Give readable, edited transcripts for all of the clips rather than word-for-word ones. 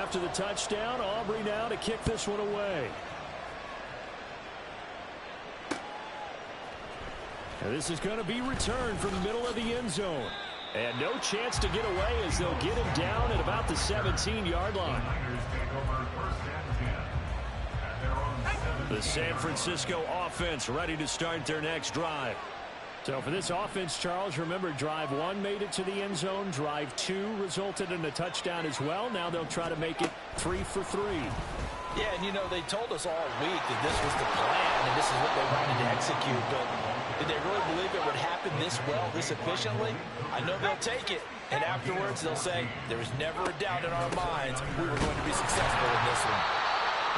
after the touchdown. Aubrey now to kick this one away. And this is going to be returned from the middle of the end zone. And no chance to get away as they'll get him down at about the 17-yard line. The San Francisco offense ready to start their next drive. So for this offense, Charles, remember, drive 1 made it to the end zone. Drive 2 resulted in a touchdown as well. Now they'll try to make it 3 for 3. Yeah, and you know, they told us all week that this was the plan and this is what they wanted to execute. But did they really believe it would happen this well, this efficiently? I know they'll take it. And afterwards, they'll say, there was never a doubt in our minds we were going to be successful in this one.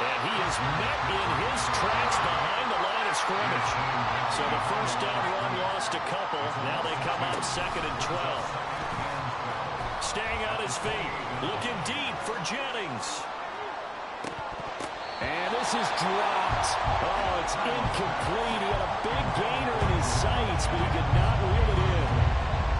And he is met in his tracks behind the line of scrimmage. So the first down run lost a couple. Now they come up 2nd and 12. Staying on his feet. Looking deep for Jennings. And this is dropped. Oh, it's incomplete. He had a big gainer in his sights, but he could not reel it in.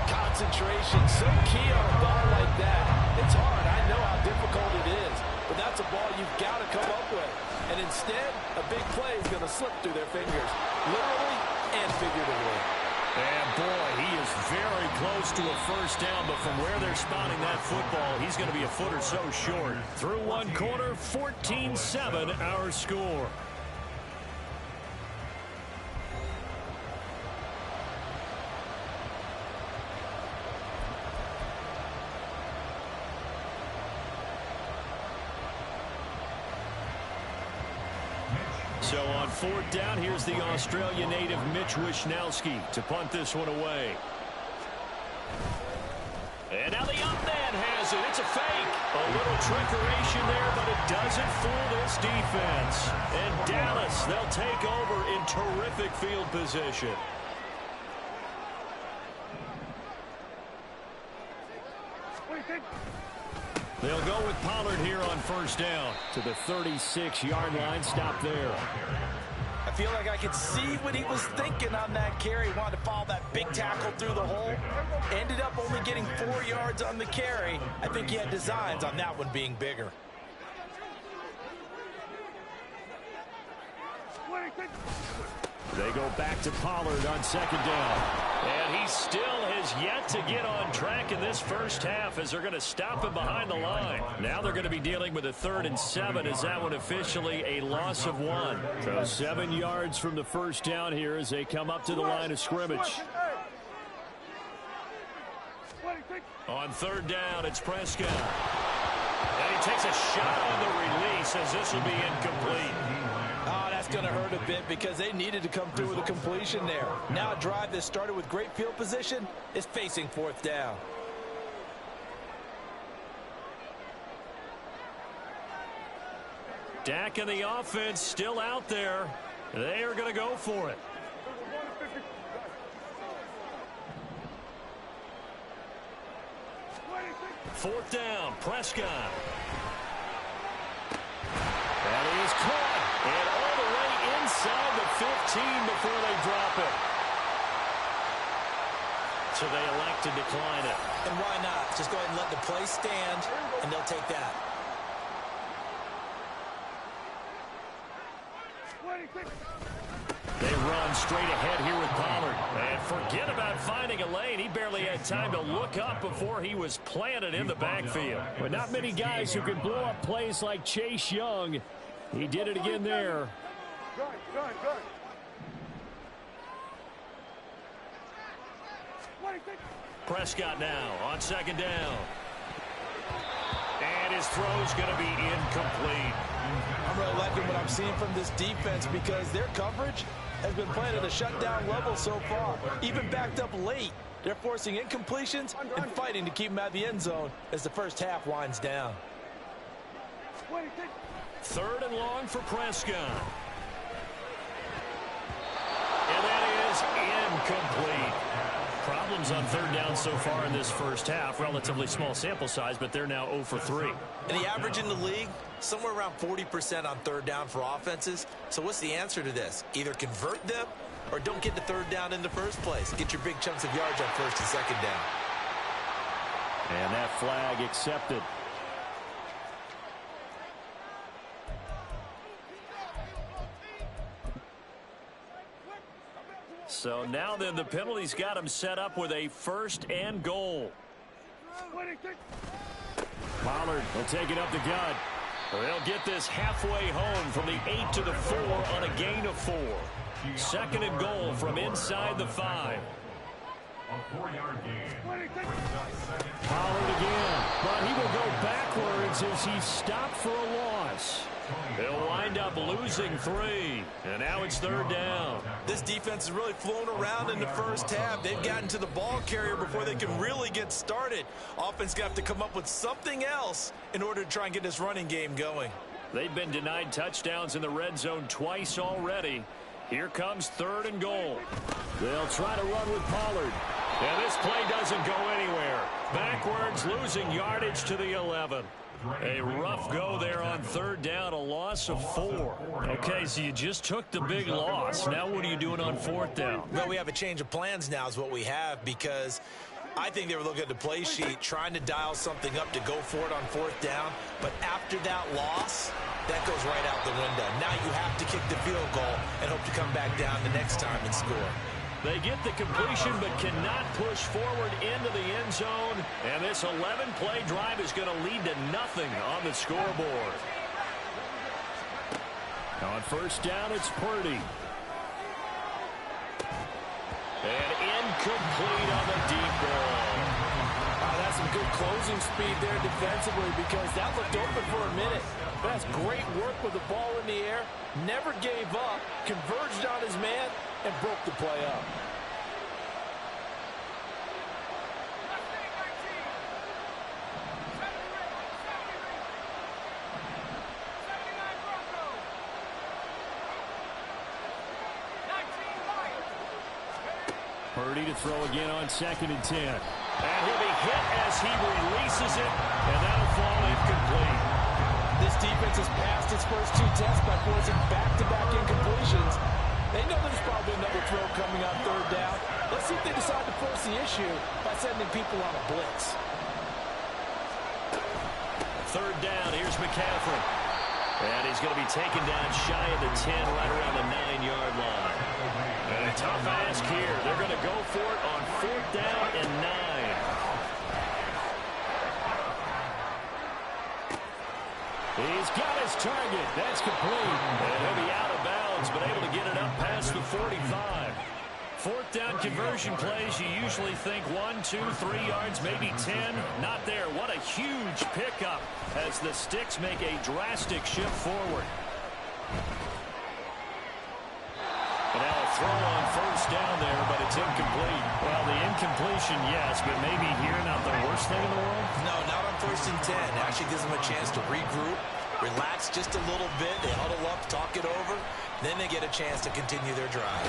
Concentration, so key on a ball like that. It's hard. I know how difficult it is. But that's a ball you've got to come up with. And instead, a big play is going to slip through their fingers, literally and figuratively. And boy, he is very close to a first down, but from where they're spotting that football, he's going to be a foot or so short. Through one quarter, 14-7 our score. So on 4th down, here's the Australian native Mitch Wishnowsky to punt this one away. And now the up man has it. It's a fake. A little trickeration there, but it doesn't fool this defense. And Dallas, they'll take over in terrific field position. They'll go with Pollard here on first down to the 36-yard line. Stop there. I feel like I could see what he was thinking on that carry. He wanted to follow that big tackle through the hole. Ended up only getting 4 yards on the carry. I think he had designs on that one being bigger. They go back to Pollard on 2nd down. And he still has yet to get on track in this first half as they're going to stop him behind the line. Now they're going to be dealing with a 3rd and 7 as that one officially a loss of 1. So 7 yards from the first down here as they come up to the line of scrimmage. On 3rd down, it's Prescott. And he takes a shot on the release as this will be incomplete. Oh, that's going to hurt a bit because they needed to come through with a completion there. Now a drive that started with great field position is facing 4th down. Dak and the offense still out there. They are going to go for it. Fourth down, Prescott. And he is caught. And all the way inside the 15 before they drop it. So they elect to decline it. And why not? Just go ahead and let the play stand, and they'll take that. They run straight ahead here with Pollard. And forget about finding a lane. He barely had time to look up before he was planted in the backfield. But not many guys who can blow up plays like Chase Young. He did it again there. Prescott now on 2nd down. And his throw's going to be incomplete. I'm really liking what I'm seeing from this defense because their coverage has been playing at a shutdown level so far. Even backed up late, they're forcing incompletions and fighting to keep them out of the end zone as the first half winds down. 3rd and long for Prescott. And that is incomplete. Problems on 3rd down so far in this first half. Relatively small sample size, but they're now 0 for 3. And the average in the league, somewhere around 40% on 3rd down for offenses. So what's the answer to this? Either convert them or don't get the 3rd down in the first place. Get your big chunks of yards on 1st and 2nd down. And that flag accepted. So now then the penalty's got him set up with a 1st and goal. Pollard will take it up the gut. They'll get this halfway home from the 8 to the 4 on a gain of 4. 2nd and goal from inside the 5. A 4-yard gain. Pollard again, but he will go backwards as he's stopped for a loss. They'll wind up losing 3, and now it's 3rd down. This defense has really flown around in the first half. They've gotten to the ball carrier before they can really get started. Offense got to come up with something else in order to try and get this running game going. They've been denied touchdowns in the red zone twice already. Here comes 3rd and goal. They'll try to run with Pollard. And this play doesn't go anywhere. Backwards, losing yardage to the 11. A rough go there on 3rd down, a loss of 4. Okay, so you just took the big loss. Now what are you doing on 4th down? Well, we have a change of plans now is what we have, because I think they were looking at the play sheet, trying to dial something up to go for it on 4th down. But after that loss, that goes right out the window. Now you have to kick the field goal and hope to come back down the next time and score. They get the completion but cannot push forward into the end zone. And this 11-play drive is going to lead to nothing on the scoreboard. On 1st down, it's Purdy. And incomplete on the deep ball. That's some good closing speed there defensively, because that looked open for a minute. That's great work with the ball in the air. Never gave up, converged on his man, and broke the play up. Purdy to throw again on 2nd and 10. And he'll be hit as he releases it, and that'll fall incomplete. This defense has passed its first 2 tests by forcing back-to-back incompletions. They know there's probably another throw coming on 3rd down. Let's see if they decide to force the issue by sending people on a blitz. 3rd down, here's McCaffrey. And he's going to be taken down shy of the 10, right around the 9-yard line. And a tough ask here. They're going to go for it on 4th down and 9. He's got his target. That's complete. And he'll be out of bounds, but able to get it up past the 45. 4th down conversion plays, you usually think 1, 2, 3 yards, maybe 10. Not there. What a huge pickup as the Sticks make a drastic shift forward. And now a throw on 1st down there, but it's incomplete. Well, the incompletion, yes, but maybe here not the worst thing in the world? No, not on 1st and 10. It actually gives them a chance to regroup, relax just a little bit. They huddle up, talk it over. Then they get a chance to continue their drive.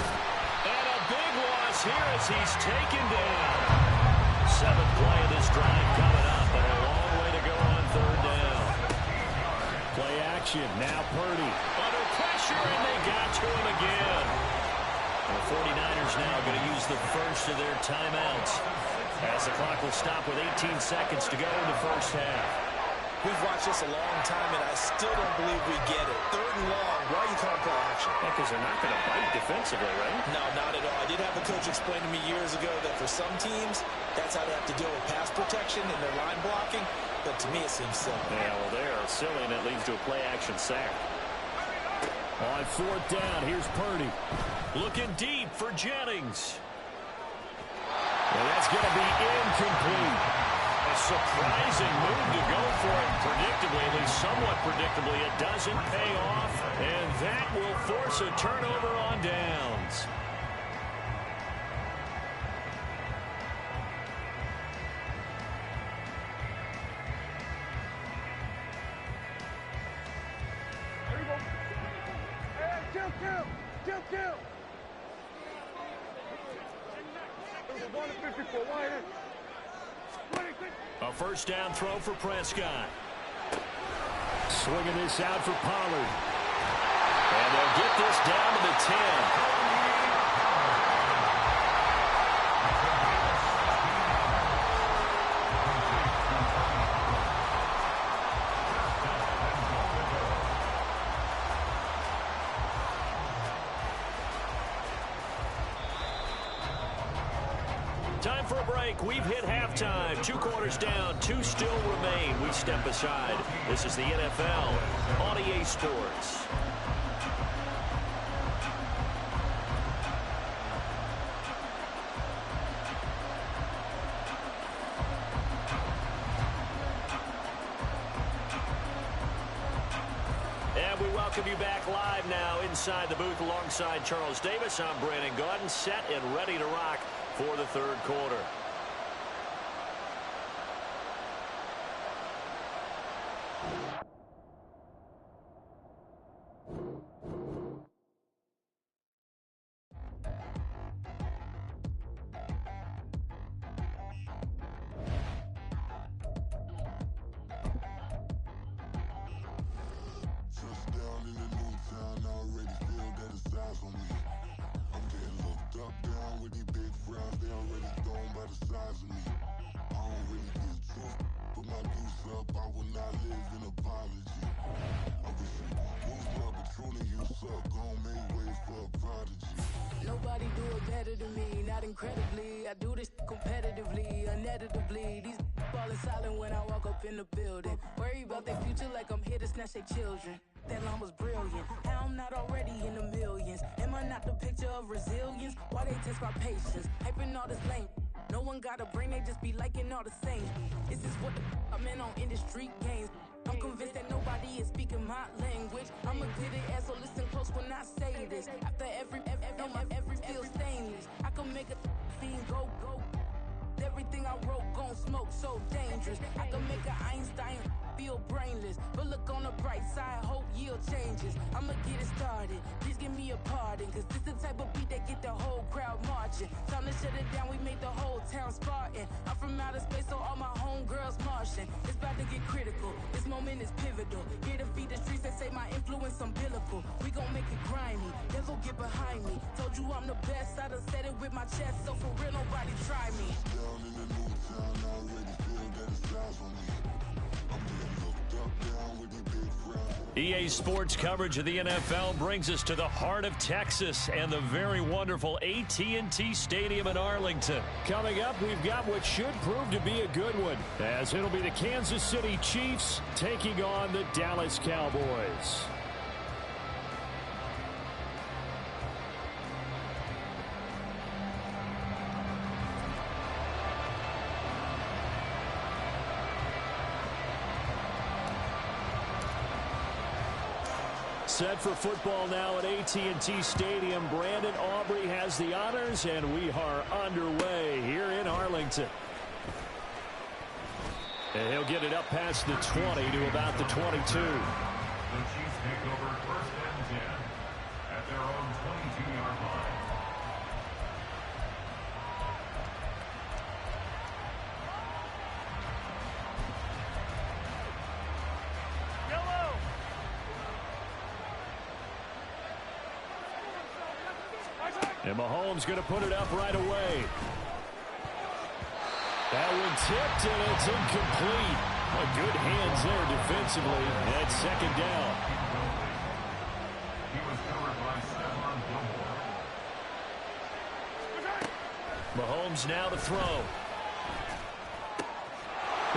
And a big loss here as he's taken down. 7th play of this drive coming up, but a long way to go on 3rd down. Play action, now Purdy. Under pressure, and they got to him again. And the 49ers now going to use the first of their timeouts, as the clock will stop with 18 seconds to go in the first half. We've watched this a long time, and I still don't believe we get it. 3rd and long. Why are you calling play action? Yeah, because they're not going to bite defensively, right? No, not at all. I did have a coach explain to me years ago that for some teams, that's how they have to deal with pass protection and their line blocking. But to me, it seems silly. Yeah, well, they are silly, and it leads to a play-action sack. On 4th down, here's Purdy. Looking deep for Jennings. And that's going to be incomplete. A surprising move to go for it. Predictably, at least somewhat predictably, it doesn't pay off. And that will force a turnover on downs. A 1st down throw for Prescott. Swinging this out for Pollard. And they'll get this down to the 10. for a break. We've hit halftime. 2 quarters down. 2 still remain. We step aside. This is the NFL on EA Sports. We welcome you back live now inside the booth alongside Charles Davis. I'm Brandon Gaudin, set and ready to rock for the third quarter. Nobody do it better than me, not incredibly. I do this competitively, uneditably. These falling silent when I walk up in the building. Worry about their future like I'm here to snatch their children. That line was brilliant. How I'm not already in the millions. Am I not the picture of resilience? Why they test my patience? Hyping all this lame. No one got a brain, they just be liking all the same. This is what the I'm in on industry games. I'm convinced that nobody is speaking my language. I'm a good ass, so listen close when I say this. After every feel stainless. I can make a fiend go. Everything I wrote gon' smoke, so dangerous. I can make an Einstein feel brainless. But look on the bright side, hope yield changes. I'ma get it started, please give me a pardon. Cause this the type of beat that get the whole crowd marching. Time to shut it down, we made the whole town Spartan. I'm from outer space, so all my homegirls Martian. It's about to get critical, this moment is pivotal. Here to feed the streets that say my influence umbilical. We gon' make it grimy, devil get behind me. Told you I'm the best, I done said it with my chest. So for real, nobody try me. Down in the new town, I already feel that it's eyes on me. I'm getting looked up, down with the big crowd. EA Sports coverage of the NFL brings us to the heart of Texas and the very wonderful AT&T Stadium in Arlington. Coming up, we've got what should prove to be a good one, as it'll be the Kansas City Chiefs taking on the Dallas Cowboys. Set for football now at AT&T Stadium. Brandon Aubrey has the honors, and we are underway here in Arlington. And he'll get it up past the 20 to about the 22. The Chiefs take over first and 10 at their own 22-yard line. And Mahomes going to put it up right away. That one tipped, and it's incomplete. Good hands there defensively. And it's second down. He was covered by Stephon Gilmore. Mahomes now to throw.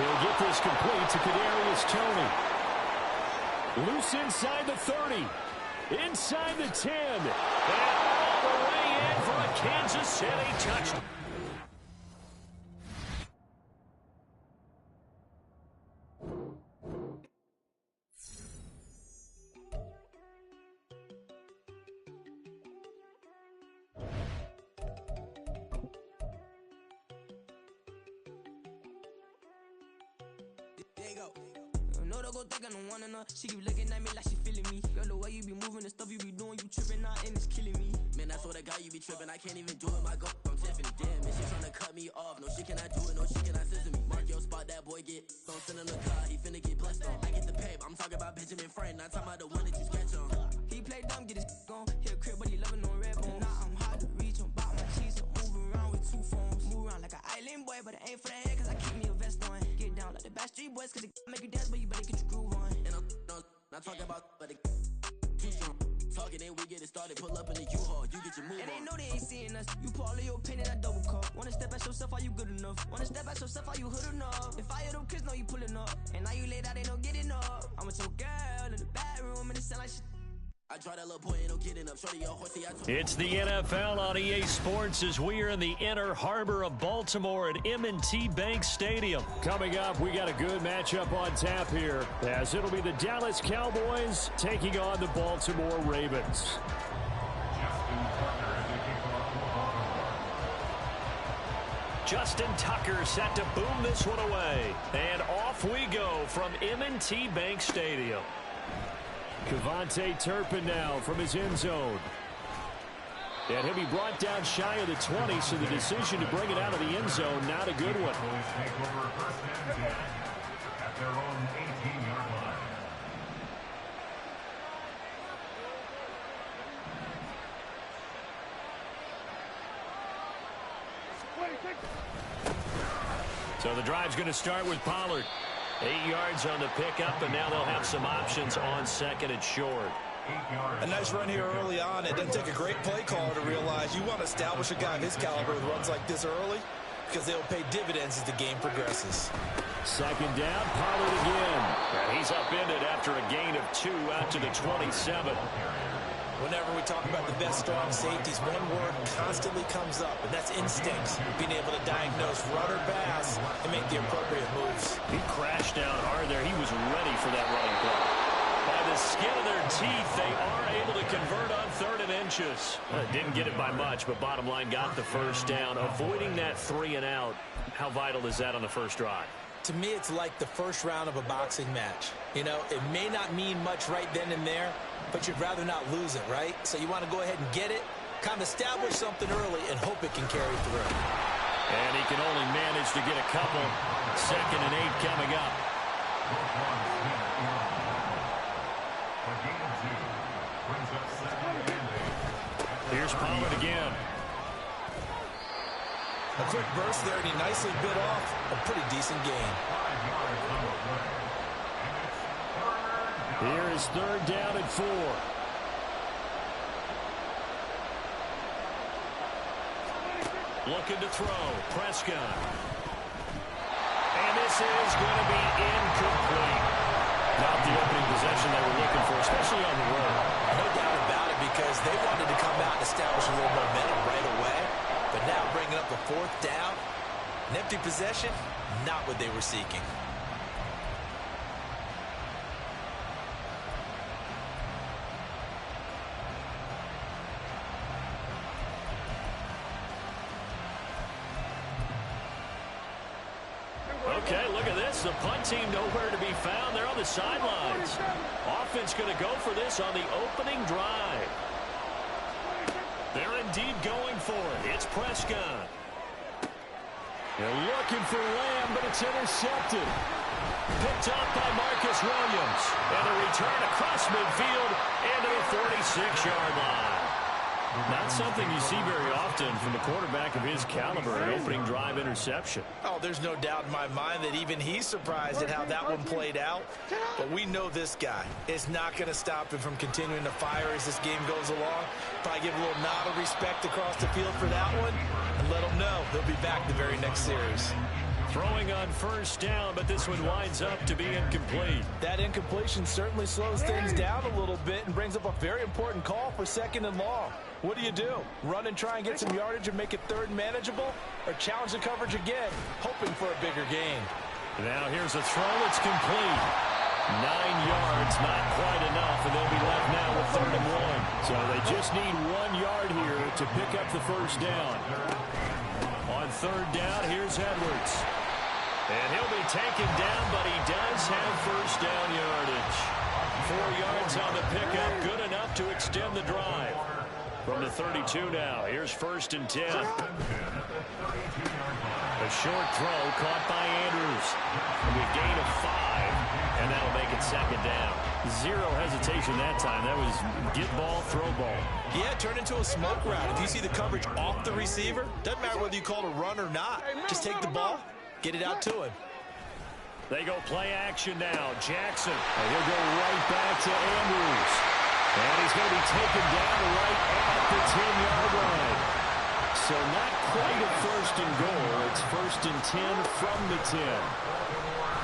He'll get this complete to Kadarius Toney. Loose inside the 30. Inside the 10. And all the way in for a Kansas City touchdown. No, they go think I don't wanna know. She keep looking at me like she feeling me. Girl, the way you be moving, the stuff you be doing, you tripping out and it's killing me. Man, I swear to God, you be tripping. I can't even do it. My go, I'm Tiffany. Damn, man, she tryna cut me off. No, she cannot do it. No, she cannot scissor me. Mark your spot, that boy get. Don't send in the car. He finna get blessed on. I get the paper. I'm talking about Benjamin Frank. Not talking about the one that you sketch on. He play dumb, get his gone. Hit a crib, but he loving on red bone. Now I'm hard to reach. I'm bout my cheese. I'm moving around with 2 phones. Move around like an island boy, but it ain't for the head, cause I keep me a vest on. Get down like the Backstreet Boys, cause it make you dance, but you better get your groove on. And I'm not talking about, but it too strong. talking, then we get it started. Pull up in the U-Haul, you get your move on. And they know they ain't seeing us. You pull all of your opinion, I double cup. Wanna step at yourself, are you good enough? Wanna step at yourself, are you hood enough? If I hear them kids know you pulling up, and now you laid out, they don't get enough. I'm with your girl in the bedroom, and it sound like shit. I try that little boy, ain't no getting up. Shorty, your horsey, It's the NFL on EA Sports as we are in the inner harbor of Baltimore at M&T Bank Stadium. Coming up, we got a good matchup on tap here, as it'll be the Dallas Cowboys taking on the Baltimore Ravens. Justin Tucker set to boom this one away. And off we go from M&T Bank Stadium. Cavante Turpin now from his end zone. And he'll be brought down shy of the 20, so the decision to bring it out of the end zone, not a good one. Take over first and 10 at their own 18-yard line. So the drive's going to start with Pollard. 8 yards on the pickup, and now they'll have some options on second and short. A nice run here early on. It doesn't take a great play caller to realize you want to establish a guy of his caliber with runs like this early because they'll pay dividends as the game progresses. Second down, Pollard again. And he's upended after a gain of 2 out to the 27. Whenever we talk about the best strong safeties, one word constantly comes up, and that's instincts. Being able to diagnose run or pass and make the appropriate moves. He crashed down hard there. He was ready for that running play. By the skin of their teeth, they are able to convert on 3rd and inches. Didn't get it by much, but bottom line got the first down. Avoiding that 3 and out, how vital is that on the first drive? To me, it's like the first round of a boxing match. You know, it may not mean much right then and there, but you'd rather not lose it, right? So you want to go ahead and get it, kind of establish something early, and hope it can carry through. And he can only manage to get a couple. 2nd and 8 coming up. Here's Pollard again. A quick burst there, and he nicely bit off a pretty decent gain. Here is 3rd down and 4. Looking to throw. Prescott. And this is going to be incomplete. Not the opening possession they were looking for, especially on the road. No doubt about it, because they wanted to come out and establish a little momentum right away. But now bringing up the 4th down, an empty possession, not what they were seeking. Okay, look at this. The punt team nowhere to be found. They're on the sidelines. Offense going to go for this on the opening drive. They're indeed going for it. It's Prescott. They're looking for Lamb, but it's intercepted. Picked up by Marcus Williams. And a return across midfield into the 46-yard line. Not something you see very often from the quarterback of his caliber, an opening drive interception. Oh, there's no doubt in my mind that even he's surprised at how that one played out. But we know this guy is not going to stop him from continuing to fire as this game goes along. Probably give a little nod of respect across the field for that one and let him know he'll be back the very next series. Throwing on 1st down, but this one winds up to be incomplete. That incompletion certainly slows things down a little bit and brings up a very important call for 2nd and long. What do? Run and try and get some yardage and make it 3rd and manageable? Or challenge the coverage again, hoping for a bigger gain? Now here's a throw. It's complete. 9 yards, not quite enough, and they'll be left now with 3rd and 1. So they just need 1 yard here to pick up the first down. On 3rd down, here's Edwards. And he'll be taken down, but he does have first down yardage. 4 yards on the pickup, good enough to extend the drive. From the 32 now, here's 1st and 10. A short throw caught by Andrews. A gain of 5, and that'll make it 2nd down. 0 hesitation that time. That was get ball, throw ball. Yeah, it turned into a smoke route. If you see the coverage off the receiver, doesn't matter whether you call it a run or not. Just take the ball, get it out to him. They go play action now. Jackson. And he'll go right back to Andrews. And he's going to be taken down right at the 10-yard line. So not quite a first and goal. It's first and 10 from the 10.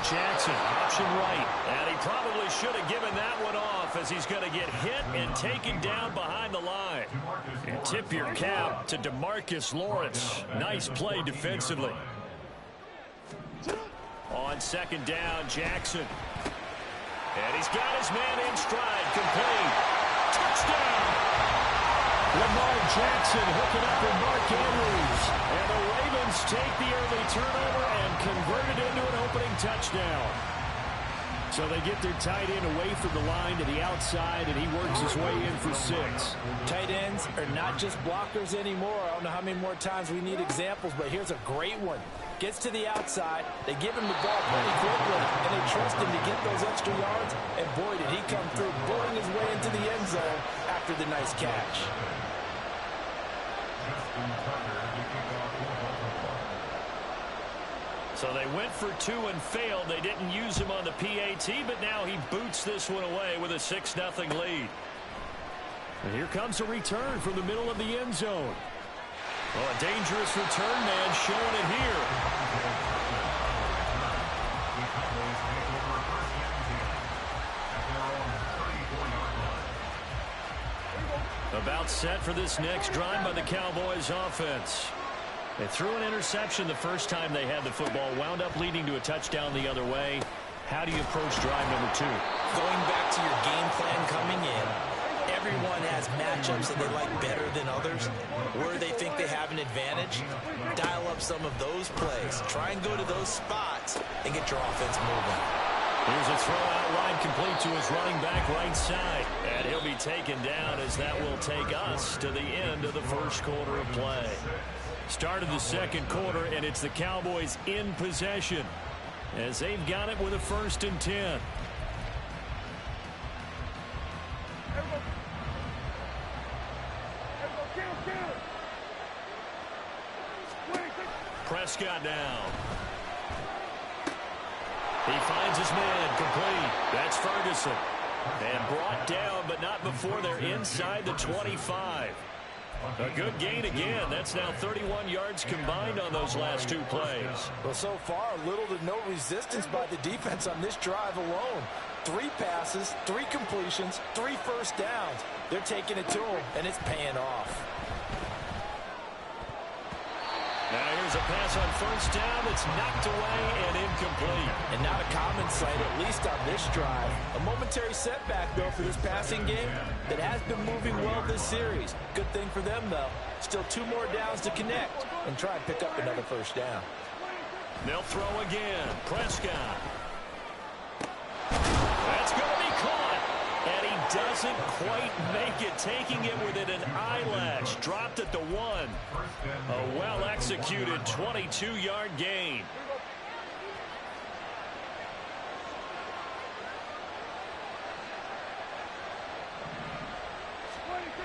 Jackson, option right. And he probably should have given that one off as he's going to get hit and taken down behind the line. And tip your cap to DeMarcus Lawrence. Nice play defensively. On second down, Jackson. And he's got his man in stride. Complete. Touchdown! Lamar Jackson hooking up with Mark Andrews. And the Ravens take the early turnover and convert it into an opening touchdown. So they get their tight end away from the line to the outside, and he works his way in for 6. Tight ends are not just blockers anymore. I don't know how many more times we need examples, but here's a great one. Gets to the outside, they give him the ball pretty quickly, and they trust him to get those extra yards, and boy, did he come through, bulling his way into the end zone after the nice catch. So they went for 2 and failed. They didn't use him on the PAT, but now he boots this one away with a 6-0 lead. And here comes a return from the middle of the end zone. Well, a dangerous return man showing it here. About set for this next drive by the Cowboys offense. They threw an interception the first time they had the football, wound up leading to a touchdown the other way. How do you approach drive number 2? Going back to your game plan coming in, everyone has matchups that they like better than others. Where they think they have an advantage, dial up some of those plays. Try and go to those spots and get your offense moving. Here's a throw out wide complete to his running back right side. And he'll be taken down as that will take us to the end of the first quarter of play. Start of the second quarter, and it's the Cowboys in possession as they've got it with a 1st and 10. Prescott now. He finds his man complete. That's Ferguson. And brought down, but not before they're inside the 25. A good gain again. That's now 31 yards combined on those last 2 plays. Well, so far, little to no resistance by the defense on this drive alone. 3 passes, 3 completions, 3 first downs. They're taking it to him, and it's paying off. Now here's a pass on first down that's knocked away and incomplete. And not a common sight, at least on this drive. A momentary setback, though, for this passing game that has been moving well this series. Good thing for them, though. Still 2 more downs to connect and try and pick up another first down. They'll throw again. Prescott. That's going to be caught. And he doesn't quite make it, taking it within an eyelash. Dropped at the 1. A well-executed 22-yard gain.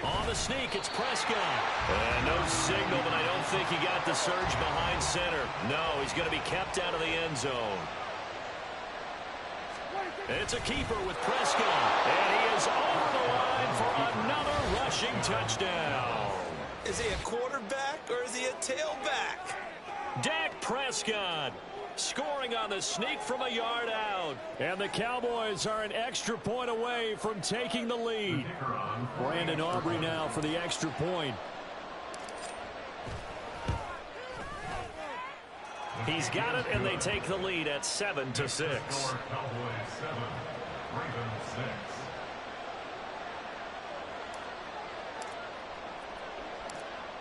On the sneak, it's Prescott. And no signal, but I don't think he got the surge behind center. No, he's going to be kept out of the end zone. It's a keeper with Prescott. And he is over the line for another rushing touchdown. Is he a quarterback or is he a tailback? Dak Prescott scoring on the sneak from a yard out. And the Cowboys are an extra point away from taking the lead. Brandon Aubrey now for the extra point. He's got it, and they take the lead at 7-6.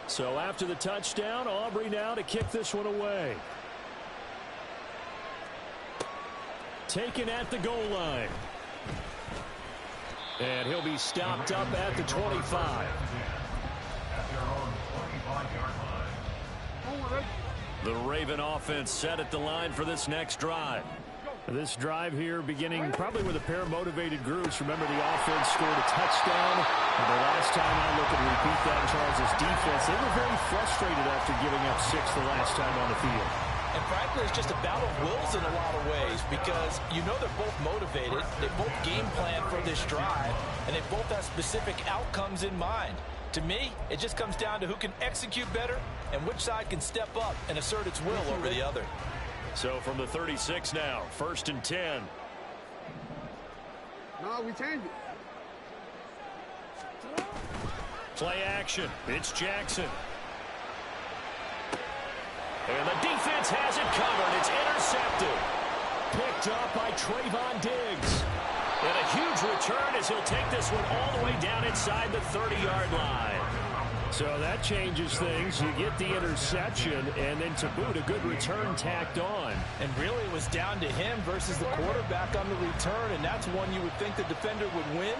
So after the touchdown, Aubrey now to kick this one away. Taken at the goal line. And he'll be stopped up at the 25. The Raven offense set at the line for this next drive. This drive here beginning probably with a pair of motivated groups. Remember, the offense scored a touchdown. And the last time I look and repeat that, Charles' defense, they were very frustrated after giving up 6 the last time on the field. And frankly, it's just a battle of wills in a lot of ways because you know they're both motivated. They both game plan for this drive, and they both have specific outcomes in mind. To me, it just comes down to who can execute better and which side can step up and assert its will over the other. So from the 36 now, 1st and 10. No, we changed it. Play action. It's Jackson. And the defense has it covered. It's intercepted. Picked up by Trayvon Diggs. And a huge return as he'll take this one all the way down inside the 30-yard line. So that changes things. You get the interception, and then to boot, a good return tacked on. And really, it was down to him versus the quarterback on the return, and that's one you would think the defender would win.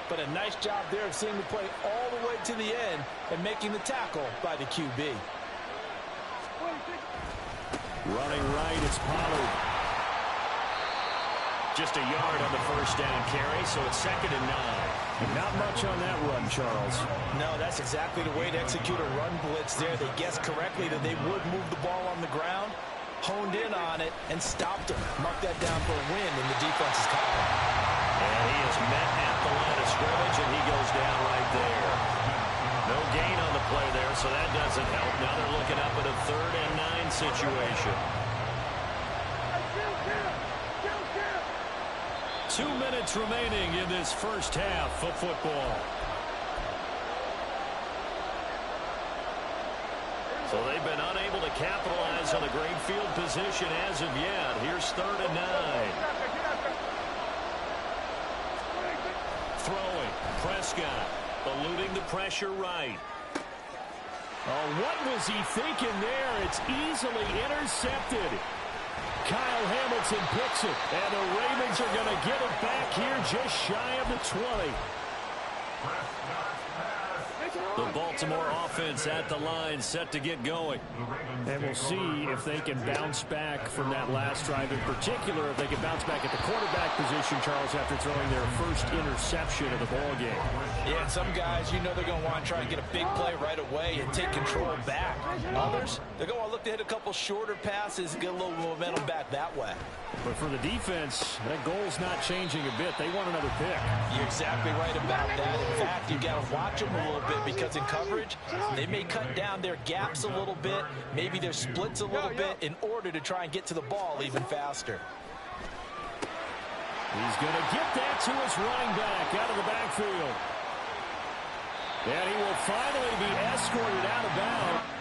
But a nice job there of seeing the play all the way to the end and making the tackle by the QB. Running right, it's Pollard. Just a yard on the first down carry, so it's 2nd and 9. Not much on that run, Charles. No, that's exactly the way to execute a run blitz there. They guessed correctly that they would move the ball on the ground, honed in on it, and stopped him. Mark that down for a win in the defense's column. And he is met at the line of scrimmage, and he goes down right there. No gain on the play there, so that doesn't help. Now they're looking up at a 3rd and 9 situation. 2 minutes remaining in this first half of football. So they've been unable to capitalize on a great field position as of yet. Here's 3rd and 9. Throwing. Prescott eluding the pressure right. Oh, what was he thinking there? It's easily intercepted. Kyle Hamilton picks it, and the Ravens are going to get it back here just shy of the 20. The Baltimore offense at the line, set to get going. And we'll see if they can bounce back from that last drive. In particular, if they can bounce back at the quarterback position, Charles, after throwing their first interception of the ballgame. Yeah, and some guys, you know they're going to want to try and get a big play right away and take control back. Others, they're going to look to hit a couple shorter passes and get a little momentum back that way. But for the defense, that goal's not changing a bit. They want another pick. You're exactly right about that. In fact, you got to watch them a little bit because in coverage, they may cut down their gaps a little bit, maybe their splits a little bit in order to try and get to the ball even faster. He's going to get that to his running back out of the backfield. And he will finally be escorted out of bounds.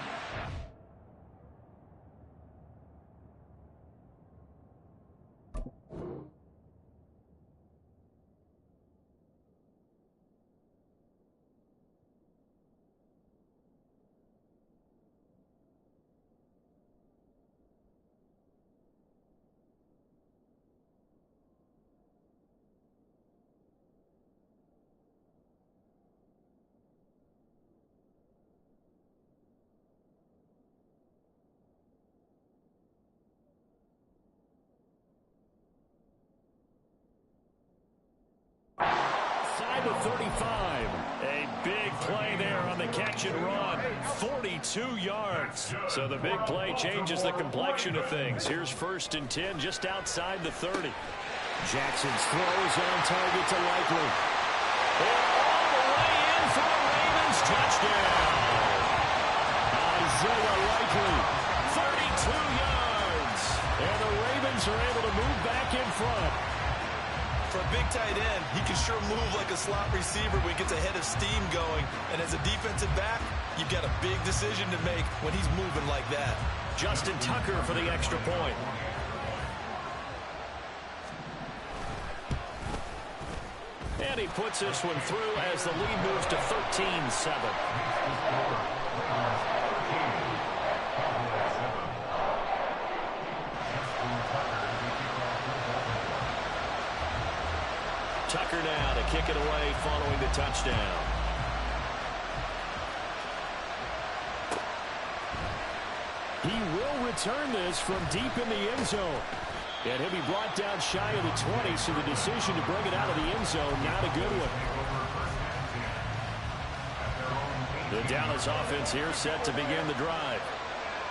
Side of 35. A big play there on the catch and run. 42 yards. So the big play changes the complexion of things. Here's 1st and 10 just outside the 30. Jackson's throw is on target to Likely. And all the way in for the Ravens touchdown. Isaiah Likely, 32 yards. And the Ravens are able to move back in front. For a big tight end, he can sure move like a slot receiver when he gets a head of steam going. And as a defensive back, you've got a big decision to make when he's moving like that. Justin Tucker for the extra point. And he puts this one through as the lead moves to 13-7. Tucker now to kick it away following the touchdown. He will return this from deep in the end zone. And he'll be brought down shy of the 20, so the decision to bring it out of the end zone, not a good one. The Dallas offense here set to begin the drive.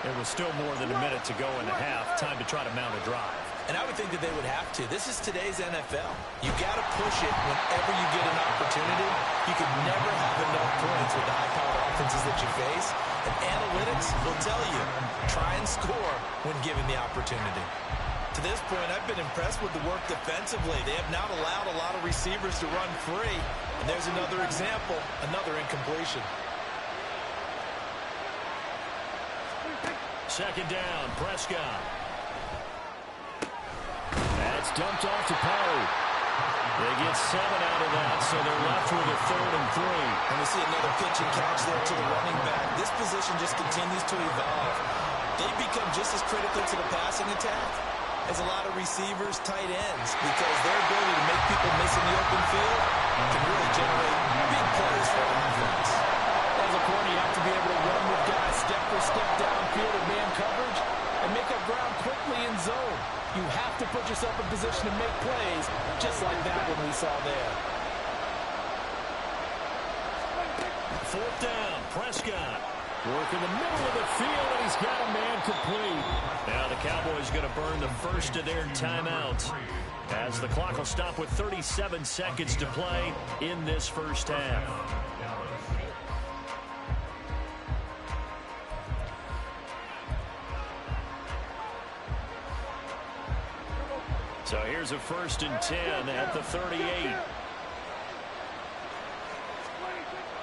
It was still more than a minute to go in the half. Time to try to mount a drive. And I would think that they would have to. This is today's NFL. You got to push it whenever you get an opportunity. You can never have enough points with the high-powered offenses that you face. And analytics will tell you, try and score when given the opportunity. To this point, I've been impressed with the work defensively. They have not allowed a lot of receivers to run free. And there's another example, another incompletion. Second down, Prescott. That's dumped off to Pollard. They get 7 out of that, so they're left with a 3rd and 3. And we see another pitch and catch there to the running back. This position just continues to evolve. They become just as critical to the passing attack as a lot of receivers, tight ends, because their ability to make people miss in the open field can really generate big plays for an offense. As a corner, you have to be able to run with guys step for step downfield in man coverage and make up ground quickly in zone. You have to put yourself in position to make plays, just like that one we saw there. 4th down, Prescott. Work in the middle of the field, and he's got a man complete. Now the Cowboys going to burn the first of their timeouts as the clock will stop with 37 seconds to play in this first half. So here's a 1st and 10 at the 38.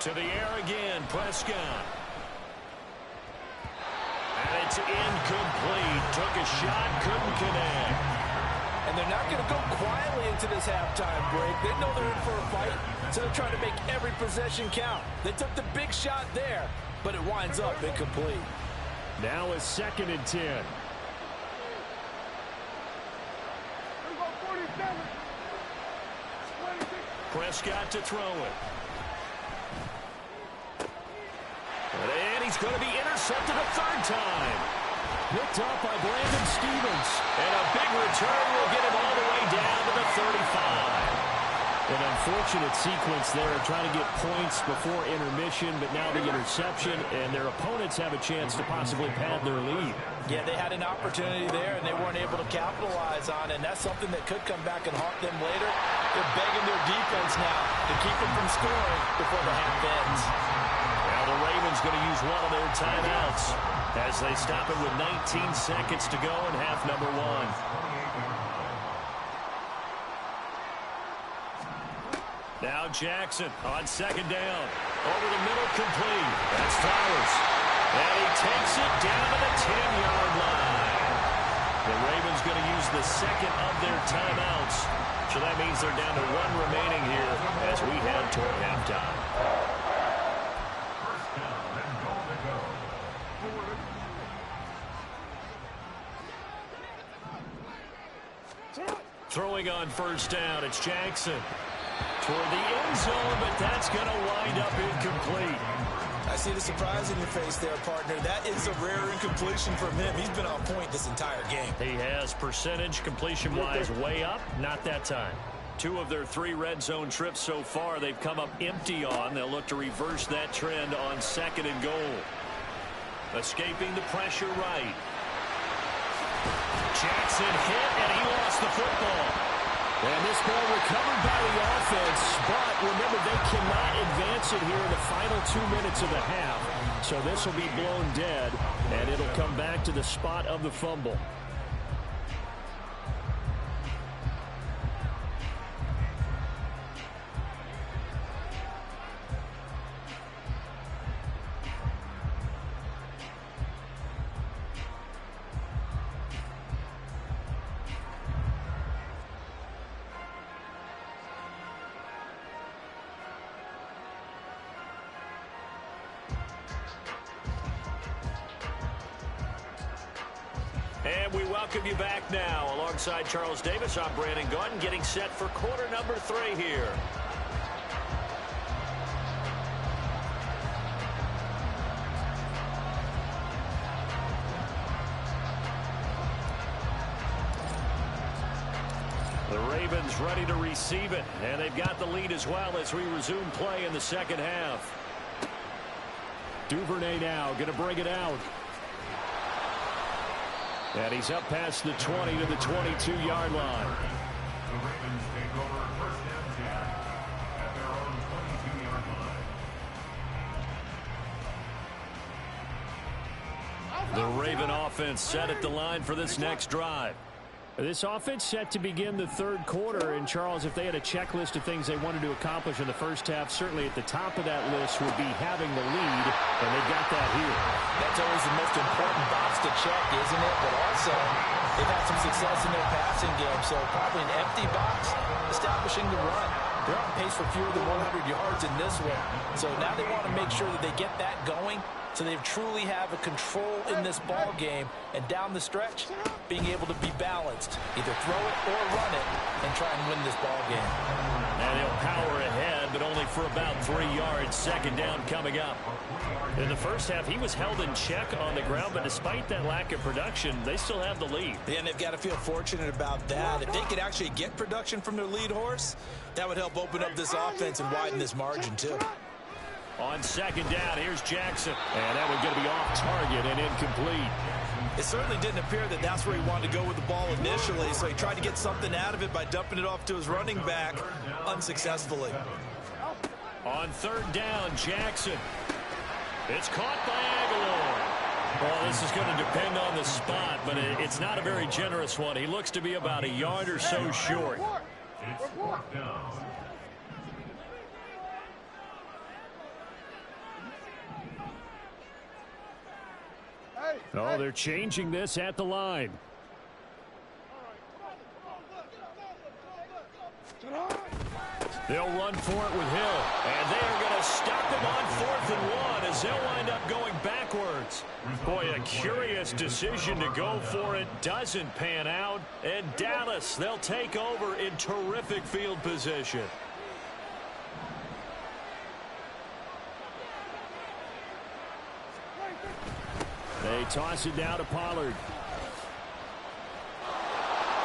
To the air again, Prescott. And it's incomplete. Took a shot, couldn't connect. And they're not going to go quietly into this halftime break. They know they're in for a fight, so they're trying to make every possession count. They took the big shot there, but it winds up incomplete. Now a 2nd and 10. Prescott to throw it. And he's going to be intercepted a 3rd time. Picked up by Brandon Stevens. And a big return will get him all the way down to the 35. An unfortunate sequence there, trying to get points before intermission, but now the interception, and their opponents have a chance to possibly pad their lead. Yeah, they had an opportunity there, and they weren't able to capitalize on it, and that's something that could come back and haunt them later. They're begging their defense now to keep them from scoring before the half ends. Now the Ravens going to use one of their timeouts as they stop it with 19 seconds to go in half number 1. Now Jackson on 2nd down. Over the middle, complete. That's Flowers. And he takes it down to the 10-yard line. The Ravens going to use the 2nd of their timeouts. So that means they're down to 1 remaining here as we head toward halftime. Throwing on 1st down, it's Jackson. Toward the end zone, but that's going to wind up incomplete. I see the surprise in your face there, partner. That is a rare incompletion from him. He's been on point this entire game. He has percentage completion-wise way up. Not that time. 2 of their 3 red zone trips so far they've come up empty on. They'll look to reverse that trend on 2nd and goal. Escaping the pressure right. Jackson hit, and he lost the football. And this ball recovered by the offense, but remember, they cannot advance it here in the final 2 minutes of the half. So this will be blown dead, and it'll come back to the spot of the fumble. And we welcome you back now. Alongside Charles Davis, I'm Brandon Gunn, getting set for quarter number 3 here. The Ravens ready to receive it, and they've got the lead as well as we resume play in the second half. Duvernay now going to bring it out. And he's up past the 20 to the 22-yard line. The Ravens take over first and 10 at their own 22-yard line. The Raven offense set at the line for this next drive. This offense set to begin the third quarter. And, Charles, if they had a checklist of things they wanted to accomplish in the first half, certainly at the top of that list would be having the lead, and they got that here. That's always the most important box to check, isn't it? But also, they've had some success in their passing game, so probably an empty box establishing the run. They're on pace for fewer than 100 yards in this one. So now they want to make sure that they get that going so they truly have a control in this ball game, and down the stretch, being able to be balanced. Either throw it or run it and try and win this ball game. And he'll power ahead, but only for about 3 yards. Second down coming up. In the first half, he was held in check on the ground, but despite that lack of production, they still have the lead. Yeah, and they've got to feel fortunate about that. If they could actually get production from their lead horse, that would help open up this offense and widen this margin too. On second down, here's Jackson. And that one's going to be off target and incomplete. It certainly didn't appear that that's where he wanted to go with the ball initially, so he tried to get something out of it by dumping it off to his running back unsuccessfully. On third down, Jackson. It's caught by Aguilar. Well, this is going to depend on the spot, but it's not a very generous one. He looks to be about a yard or so short. It's fourth down. Oh, they're changing this at the line. They'll run for it with Hill. And they are going to stop him on 4th and 1 as they'll wind up going backwards. Boy, a curious decision to go for it. Doesn't pan out. And Dallas, they'll take over in terrific field position. They toss it down to Pollard.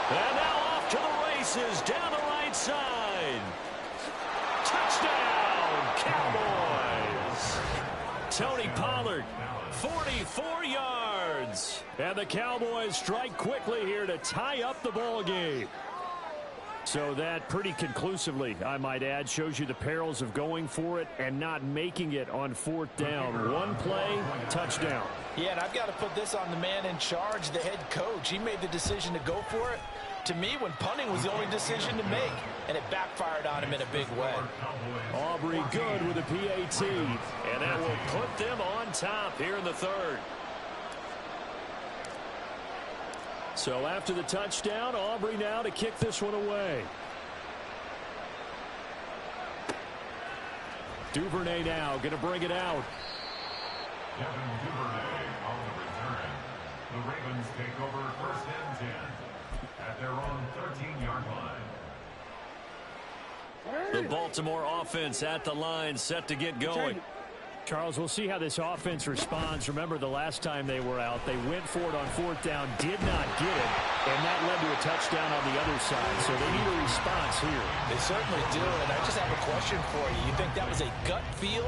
And now off to the races down the right side. Touchdown, Cowboys. Tony Pollard, 44 yards. And the Cowboys strike quickly here to tie up the ball game. So that pretty conclusively, I might add, shows you the perils of going for it and not making it on 4th down. One play, touchdown. Yeah, and I've got to put this on the man in charge, the head coach. He made the decision to go for it. To me, when punting was the only decision to make, and it backfired on him in a big way. Aubrey good with a PAT, and that will put them on top here in the third. So after the touchdown, Aubrey now to kick this one away. Duvernay now going to bring it out. Kevin Duvernay on the return. The Ravens take over first and 10 at their own 13-yard line. The Baltimore offense at the line, set to get going. Charles, we'll see how this offense responds. Remember, the last time they were out, they went for it on 4th down, did not get it, and that led to a touchdown on the other side. So they need a response here. They certainly do, and I just have a question for you. You think that was a gut feel,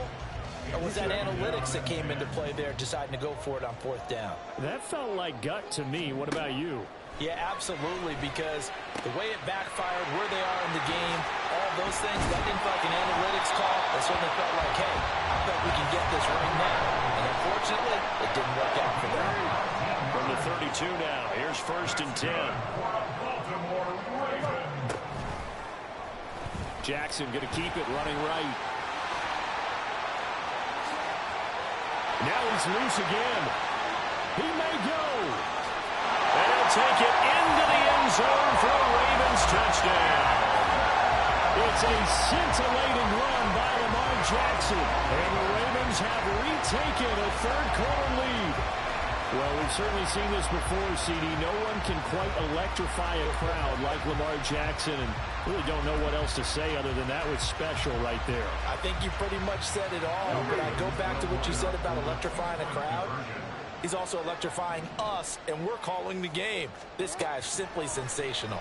or was that analytics that came into play there, deciding to go for it on 4th down? That felt like gut to me. What about you? Yeah, absolutely, because the way it backfired, where they are in the game, all those things, that didn't feel like an analytics call. It certainly felt like, hey, I bet we can get this right now. And unfortunately, it didn't work out for them. From the 32 now, here's 1st and 10. Jackson going to keep it running right. Now he's loose again. He may go. And he'll take it into the end zone for a Ravens touchdown. It's a scintillating run by Lamar Jackson. And the Ravens have retaken a third-quarter lead. Well, we've certainly seen this before, CD. No one can quite electrify a crowd like Lamar Jackson, and really don't know what else to say other than that was special right there. I think you pretty much said it all, but I go back to what you said about electrifying a crowd. He's also electrifying us, and we're calling the game. This guy is simply sensational.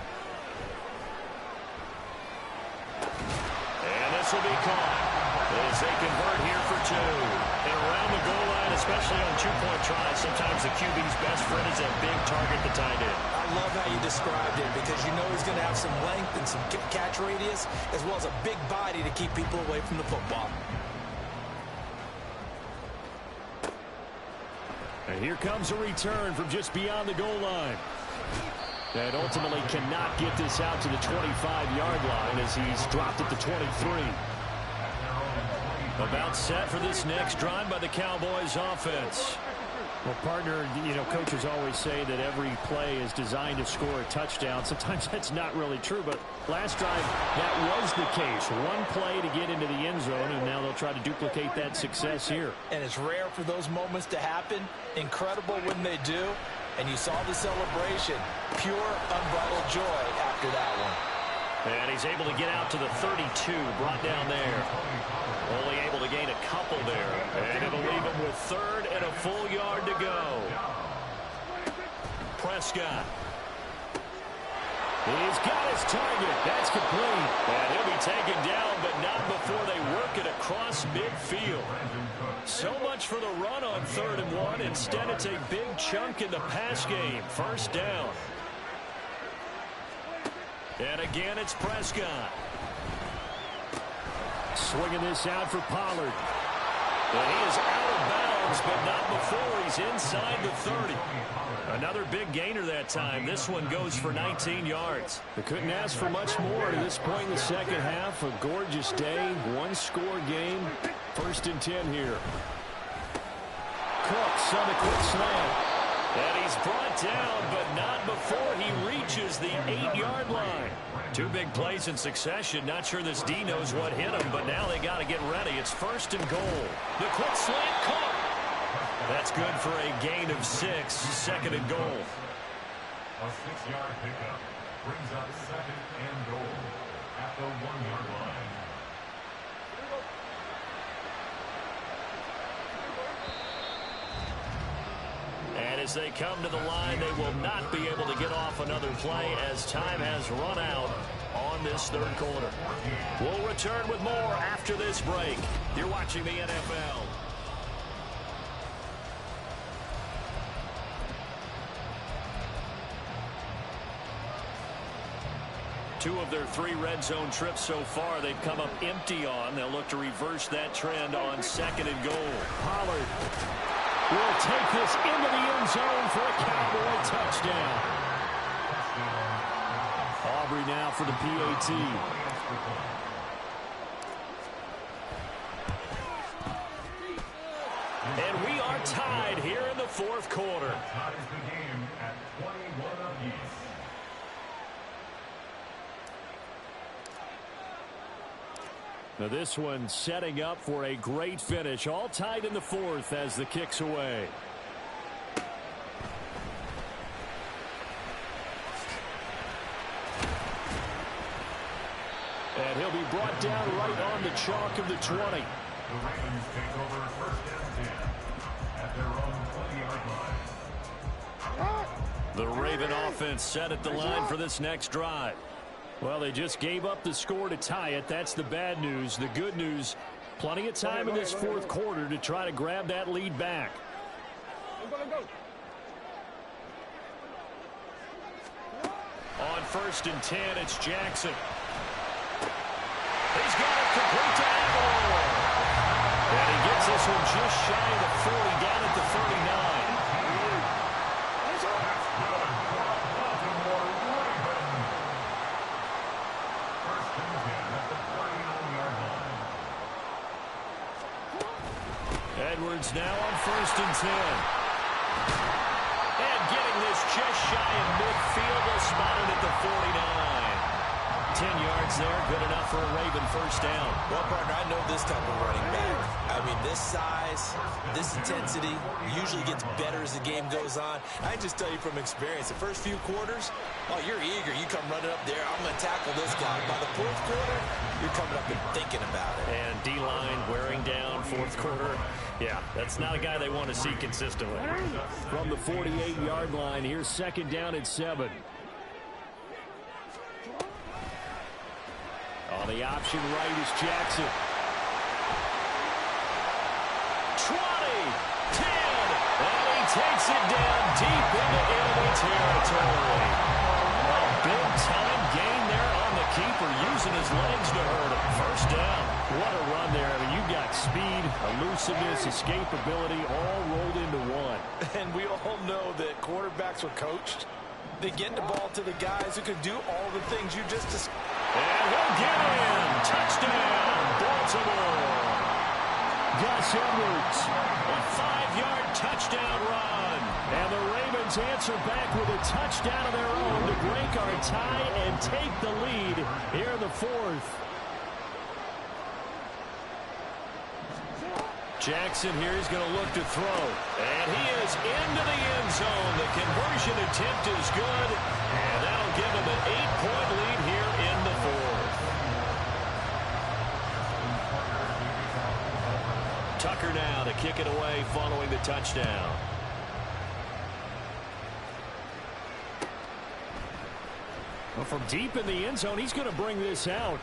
And this will be caught. as they convert here for two. And around the goal line, especially on two-point tries, sometimes the QB's best friend is that big target the tight end. I love how you described it because you know he's going to have some length and some catch radius as well as a big body to keep people away from the football. And here comes a return from just beyond the goal line. And ultimately cannot get this out to the 25-yard line as he's dropped at the 23. About set for this next drive by the Cowboys offense. Well, partner, you know, coaches always say that every play is designed to score a touchdown. Sometimes that's not really true, but last drive, that was the case. One play to get into the end zone, and now they'll try to duplicate that success here. And it's rare for those moments to happen. Incredible when they do. And you saw the celebration. Pure, unbridled joy after that one. And he's able to get out to the 32, brought down there. Only able to gain a couple there. And it'll leave him with third and a full yard to go. Prescott. He's got his target. That's complete. And he'll be taken down, but not before they work it across midfield. So much for the run on 3rd and 1. Instead, it's a big chunk in the pass game. First down. And again, it's Prescott. Swinging this out for Pollard. And he is out of bounds, but not before he's inside the 30. Another big gainer that time. This one goes for 19 yards. They couldn't ask for much more to this point in the second half. A gorgeous day, one-score game. 1st and 10 here. Cooks on the quick slant. And he's brought down, but not before he reaches the 8-yard line. Two big plays in succession. Not sure this D knows what hit him, but now they got to get ready. It's 1st and goal. The quick slant caught. That's good for a gain of 6. 2nd and goal. A 6-yard pickup brings up 2nd and goal at the 1-yard line. And as they come to the line, they will not be able to get off another play as time has run out on this 3rd quarter. We'll return with more after this break. You're watching the NFL. Two of their 3 red zone trips so far they've come up empty on. They'll look to reverse that trend on 2nd and goal. Pollard will take this into the end zone for a Cowboy touchdown. Aubrey now for the PAT. And we are tied here in the 4th quarter. Ties the game at 21 apiece. Now this one setting up for a great finish. All tied in the 4th as the kick's away. And he'll be brought down right on the chalk of the 20. The Ravens take over 1st and 10 at their own 20-yard line. The Raven offense set at the line for this next drive. Well, they just gave up the score to tie it. That's the bad news. The good news, plenty of time in this 4th quarter to try to grab that lead back. On 1st and 10, it's Jackson. He's got it complete to Aguilar. And he gets this one just shy of the 40, down at the 39. Edwards now on 1st and 10. And getting this just shy of midfield, they'll spot it at the 49. 10 yards there, good enough for a Raven first down. Well, partner, I know this type of running back. I mean, this size, this intensity usually gets better as the game goes on. I just tell you from experience, the first few quarters, oh, you're eager. You come running up there, I'm going to tackle this guy. By the 4th quarter, you're coming up and thinking about it. And D-line wearing down 4th quarter. Yeah, that's not a guy they want to see consistently. From the 48-yard line, here's 2nd down at 7. On the option right is Jackson. and he takes it down deep into enemy territory. A big-time gain there on the keeper, using his legs to hurt him. First down. What a run there. I mean, you got speed, elusiveness, escapability, all rolled into one. And we all know that quarterbacks are coached. They get the ball to the guys who can do all the things you just described. And he'll get in. Touchdown, Baltimore. Gus Edwards, a 5-yard touchdown run. And the Ravens answer back with a touchdown of their own to break our tie and take the lead here in the fourth. Jackson here is going to look to throw. And he is into the end zone. The conversion attempt is good. And that'll give him an 8-point lead here in the fourth. Tucker now to kick it away following the touchdown. Well, from deep in the end zone, he's going to bring this out.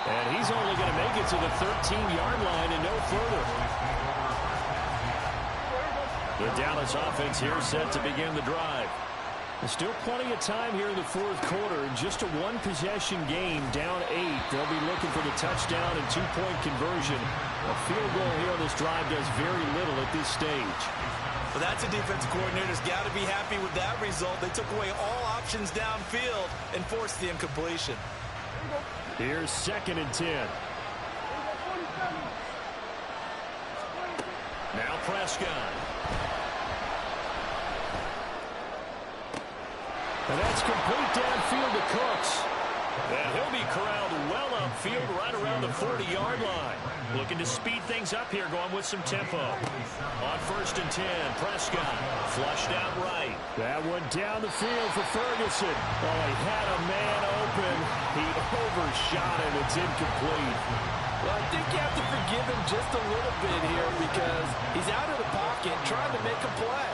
And he's only going to make it to the 13-yard line and no further. The Dallas offense here set to begin the drive. There's still plenty of time here in the fourth quarter. In just a one-possession game, down 8. They'll be looking for the touchdown and 2-point conversion. A field goal here on this drive does very little at this stage. Well, that's a defensive coordinator's got to be happy with that result. They took away all options downfield and forced the incompletion. Here's 2nd and 10. Now Prescott. And that's complete downfield to Cooks. And he'll be corralled well upfield right around the 40-yard line. Looking to speed things up here, going with some tempo. On 1st and 10, Prescott flushed out right. That one down the field for Ferguson. Oh, he had a man open. He overshot him. It's incomplete. Well, I think you have to forgive him just a little bit here because he's out of the pocket trying to make a play.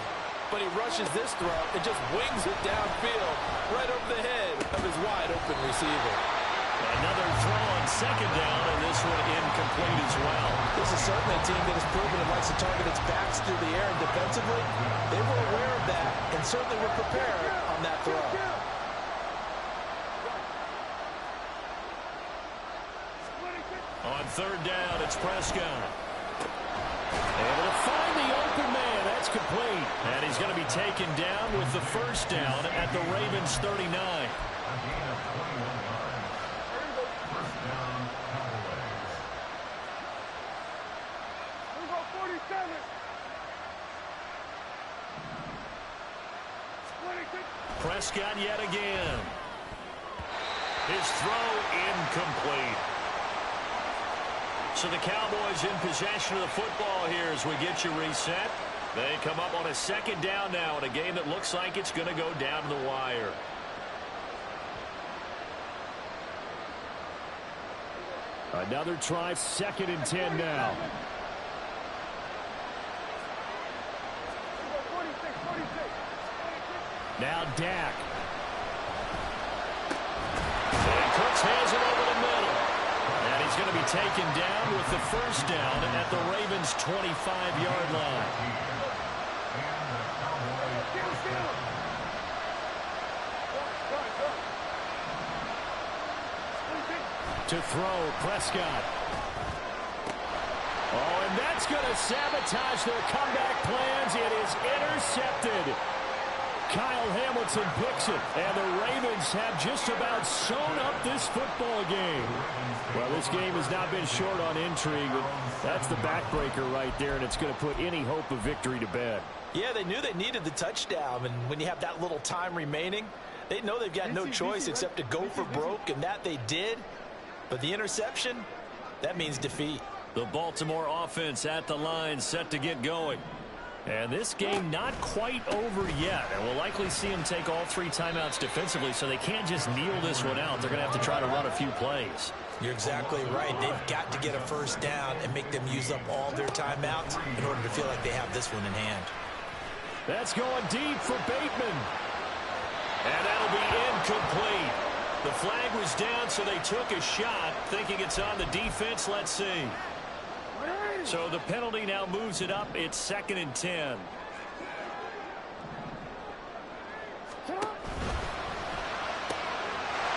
But he rushes this throw and just wings it downfield right over the head of his wide-open receiver. Another throw on 2nd down, and this one incomplete as well. This is certainly a team that has proven it likes to target its backs through the air, and defensively, they were aware of that and certainly were prepared on that throw. On 3rd down, it's Prescott. Able to find the open man. That's complete. And he's going to be taken down with the 1st down at the Ravens 39. Prescott yet again. His throw incomplete. So the Cowboys in possession of the football here as we get you reset. They come up on a 2nd down now in a game that looks like it's going to go down to the wire. Another try, 2nd and 10 now. Now Dak. And Cooks has it over the middle. And he's going to be taken down with the 1st down at the Ravens' 25-yard line. To throw, Prescott. Oh, and that's going to sabotage their comeback plans. It is intercepted. Kyle Hamilton picks it, and the Ravens have just about sewn up this football game. Well, this game has not been short on intrigue, but that's the backbreaker right there, and it's going to put any hope of victory to bed. Yeah, they knew they needed the touchdown, and when you have that little time remaining, they know they've got no choice except to go for broke, and that they did. But the interception, that means defeat. The Baltimore offense at the line set to get going. And this game not quite over yet. And we'll likely see them take all 3 timeouts defensively, so they can't just kneel this one out. They're going to have to try to run a few plays. You're exactly right. They've got to get a 1st down and make them use up all their timeouts in order to feel like they have this one in hand. That's going deep for Bateman. And that'll be incomplete. The flag was down, so they took a shot, thinking it's on the defense. Let's see. So the penalty now moves it up. It's 2nd and 10.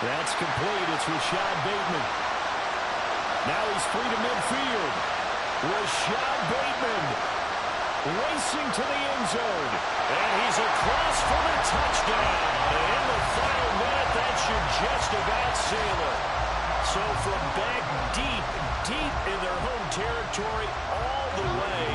That's complete. It's Rashad Bateman. Now he's free to midfield. Rashad Bateman racing to the end zone. And he's across for the touchdown. And in the final minute, that should just about seal it. So from back deep in their home territory, all the way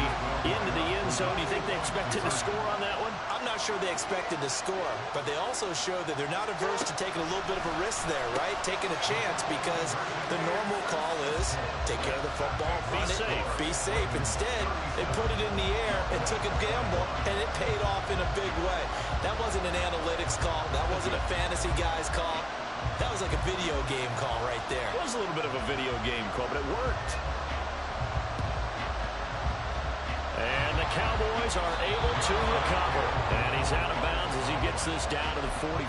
into the end zone. You think they expected to score on that one? I'm not sure they expected to score, but they also showed that they're not averse to taking a little bit of a risk there, right? Taking a chance, because the normal call is take care of the football, run it, be safe. Instead, they put it in the air and took a gamble, and it paid off in a big way. That wasn't an analytics call. That wasn't a fantasy guy's call. That was like a video game call right there. It was a little bit of a video game call, but it worked. And the Cowboys are able to recover. And he's out of bounds as he gets this down to the 45.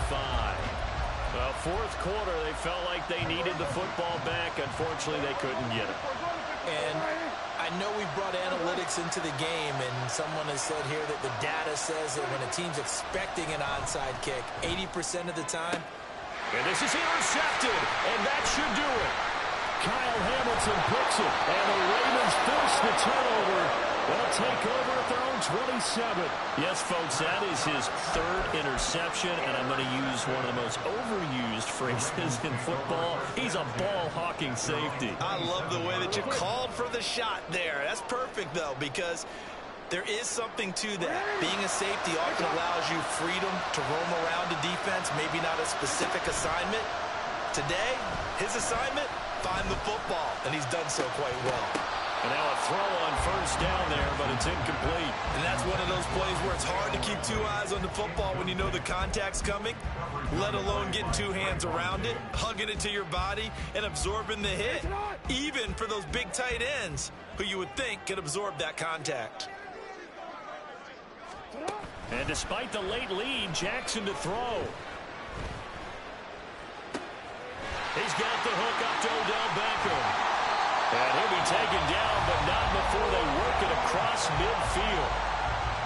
Well, fourth quarter, they felt like they needed the football back. Unfortunately, they couldn't get it. And I know we brought analytics into the game, and someone has said here that the data says that when a team's expecting an onside kick, 80% of the time. And this is intercepted, and that should do it. Kyle Hamilton picks it, and the Ravens force the turnover. They'll take over at their own 27. Yes, folks, that is his 3rd interception, and I'm going to use one of the most overused phrases in football. He's a ball-hawking safety. I love the way that you called for the shot there. That's perfect, though, because there is something to that. Being a safety often allows you freedom to roam around a defense, maybe not a specific assignment. Today, his assignment, find the football, and he's done so quite well. And now a throw on first down there, but it's incomplete. And that's one of those plays where it's hard to keep 2 eyes on the football when you know the contact's coming, let alone getting 2 hands around it, hugging it to your body, and absorbing the hit, even for those big tight ends who you would think could absorb that contact. And despite the late lead, Jackson to throw. He's got the hook up to Odell Beckham. And he'll be taken down, but not before they work it across midfield.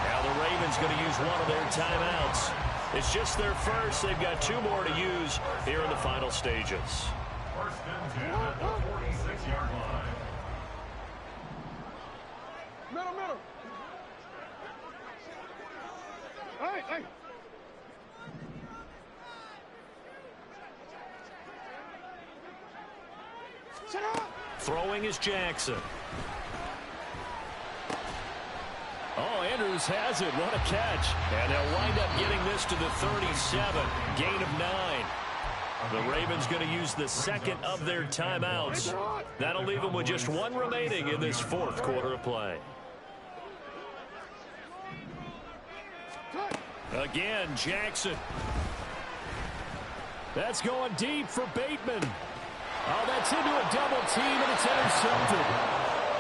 Now the Ravens going to use one of their timeouts. It's just their first. They've got 2 more to use here in the final stages. 1st and 10 at the 46-yard line. Middle. Hey. Shut up. Throwing is Jackson. Oh, Andrews has it. What a catch. And they'll wind up getting this to the 37. Gain of 9. The Ravens going to use the 2nd of their timeouts. That'll leave them with just 1 remaining in this 4th quarter of play. Again, Jackson. That's going deep for Bateman. Oh, that's into a double team, and it's intercepted.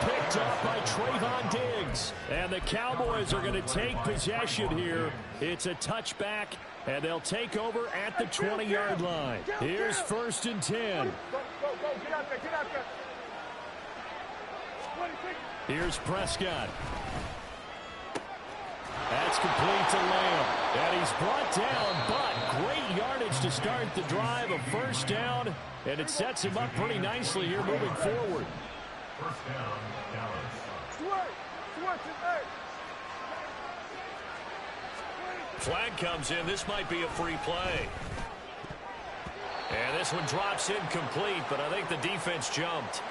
Picked up by Trayvon Diggs. And the Cowboys are going to take possession here. It's a touchback, and they'll take over at the 20-yard line. Here's 1st and 10. Here's Prescott. That's complete to Lamb. And he's brought down, but great yardage to start the drive. A 1st down, and it sets him up pretty nicely here moving forward. 1st down, Dallas. Flag comes in. This might be a free play. And this one drops incomplete, but I think the defense jumped.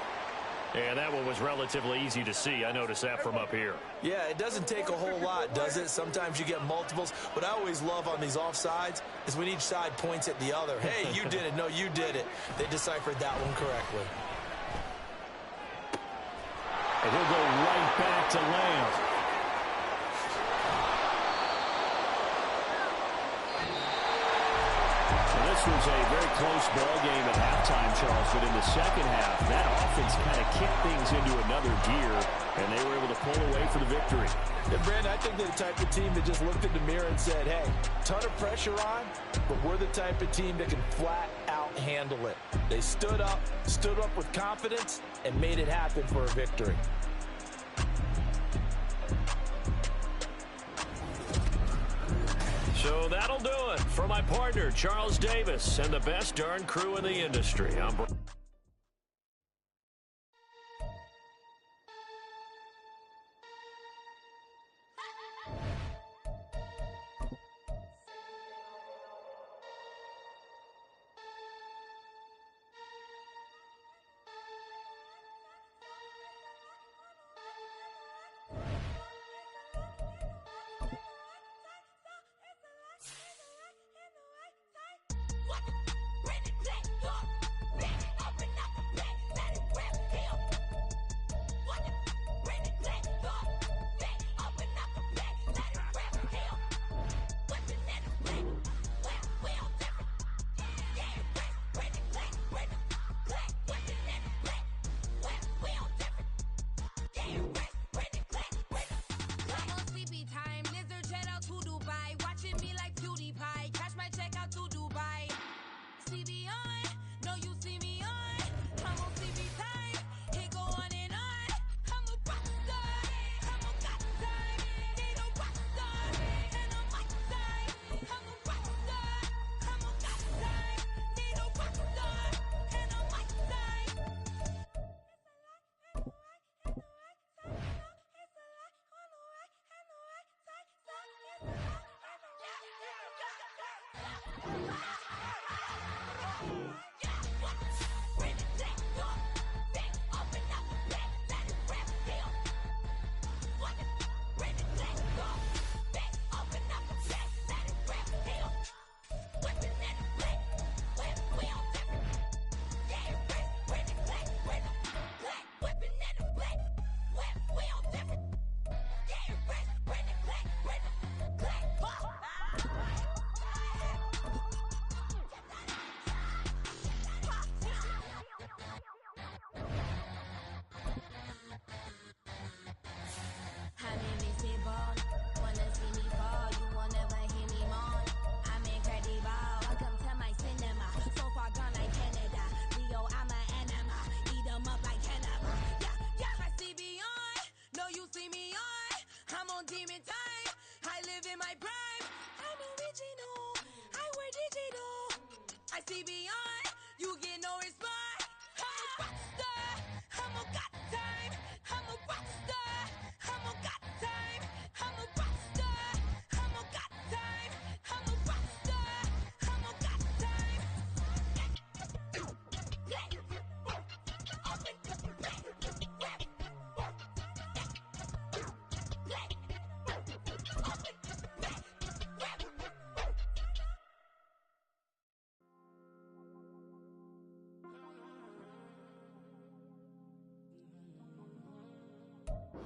And that one was relatively easy to see. I noticed that from up here. Yeah, it doesn't take a whole lot, does it? Sometimes you get multiples. What I always love on these offsides is when each side points at the other. Hey, you did it. No, you did it. They deciphered that one correctly. And he'll go right back to Lamb. This was a very close ball game at halftime, Charles, but in the second half, that offense kind of kicked things into another gear, and they were able to pull away for the victory. And Brandon, I think they're the type of team that just looked in the mirror and said, hey, ton of pressure on, but we're the type of team that can flat out handle it. They stood up with confidence, and made it happen for a victory. So that'll do it for my partner, Charles Davis, and the best darn crew in the industry. I'm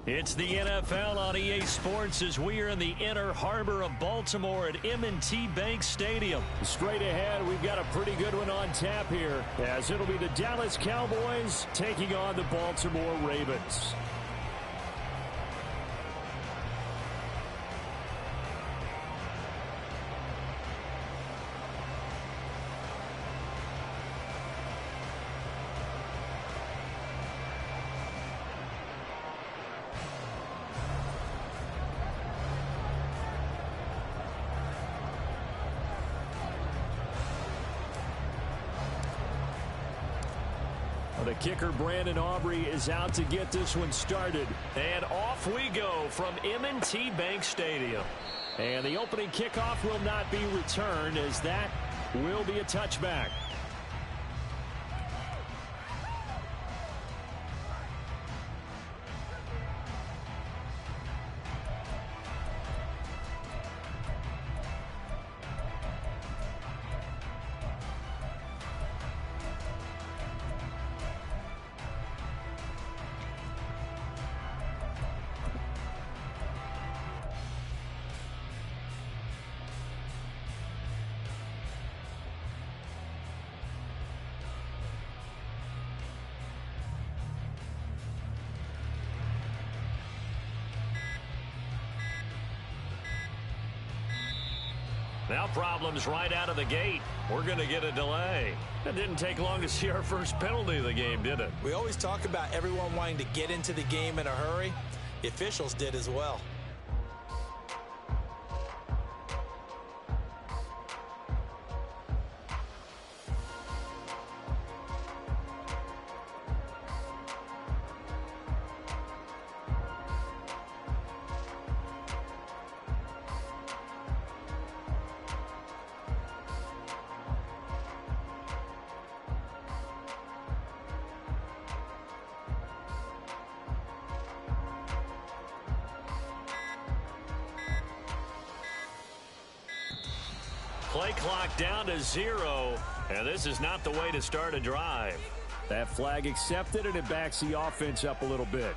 It's the NFL on EA Sports as we are in the inner harbor of Baltimore at M&T Bank Stadium. Straight ahead, we've got a pretty good one on tap here, as it'll be the Dallas Cowboys taking on the Baltimore Ravens. The kicker, Brandon Aubrey, is out to get this one started. And off we go from M&T Bank Stadium. And the opening kickoff will not be returned, as that will be a touchback. Now problems right out of the gate. We're going to get a delay. It didn't take long to see our first penalty of the game, did it? We always talk about everyone wanting to get into the game in a hurry. The officials did as well. Play clock down to 0, and this is not the way to start a drive. That flag accepted, and it backs the offense up a little bit.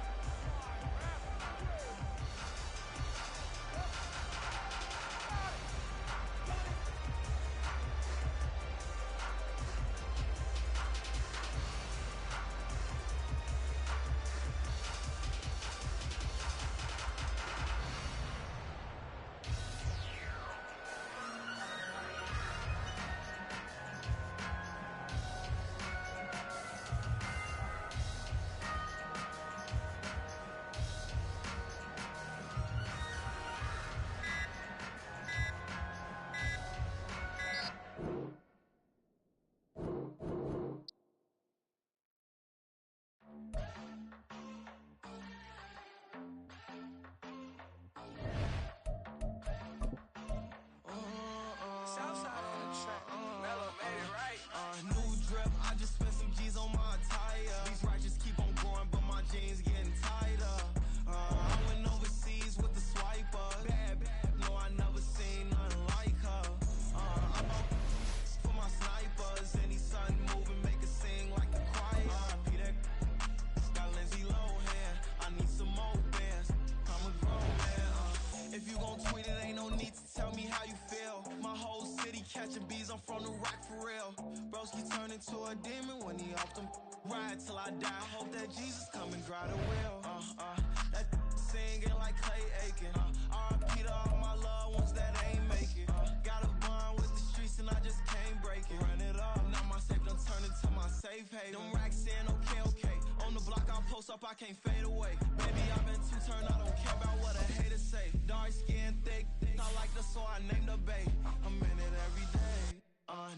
I can't fade away. Baby, I've been too turned, I don't care about what a hater say. Dark skin, thick, I like the so I named the bae. I'm in it every day.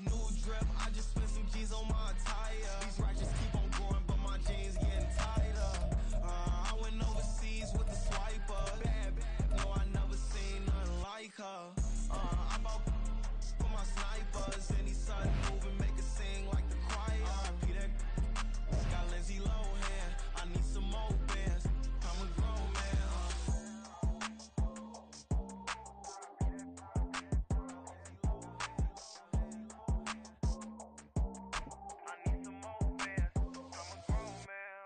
New drip, I just spent some G's on my attire. These ratchets keep on growing, but my jeans getting tighter. I went overseas with the swiper. Bad, no, I never seen nothing like her. I bought for my snipers. Any sun moving, make it sing like the choir. Peter got Lindsay Lohan. I need some more bands. I'm a grown man. I need some more bands. I'm a grown man.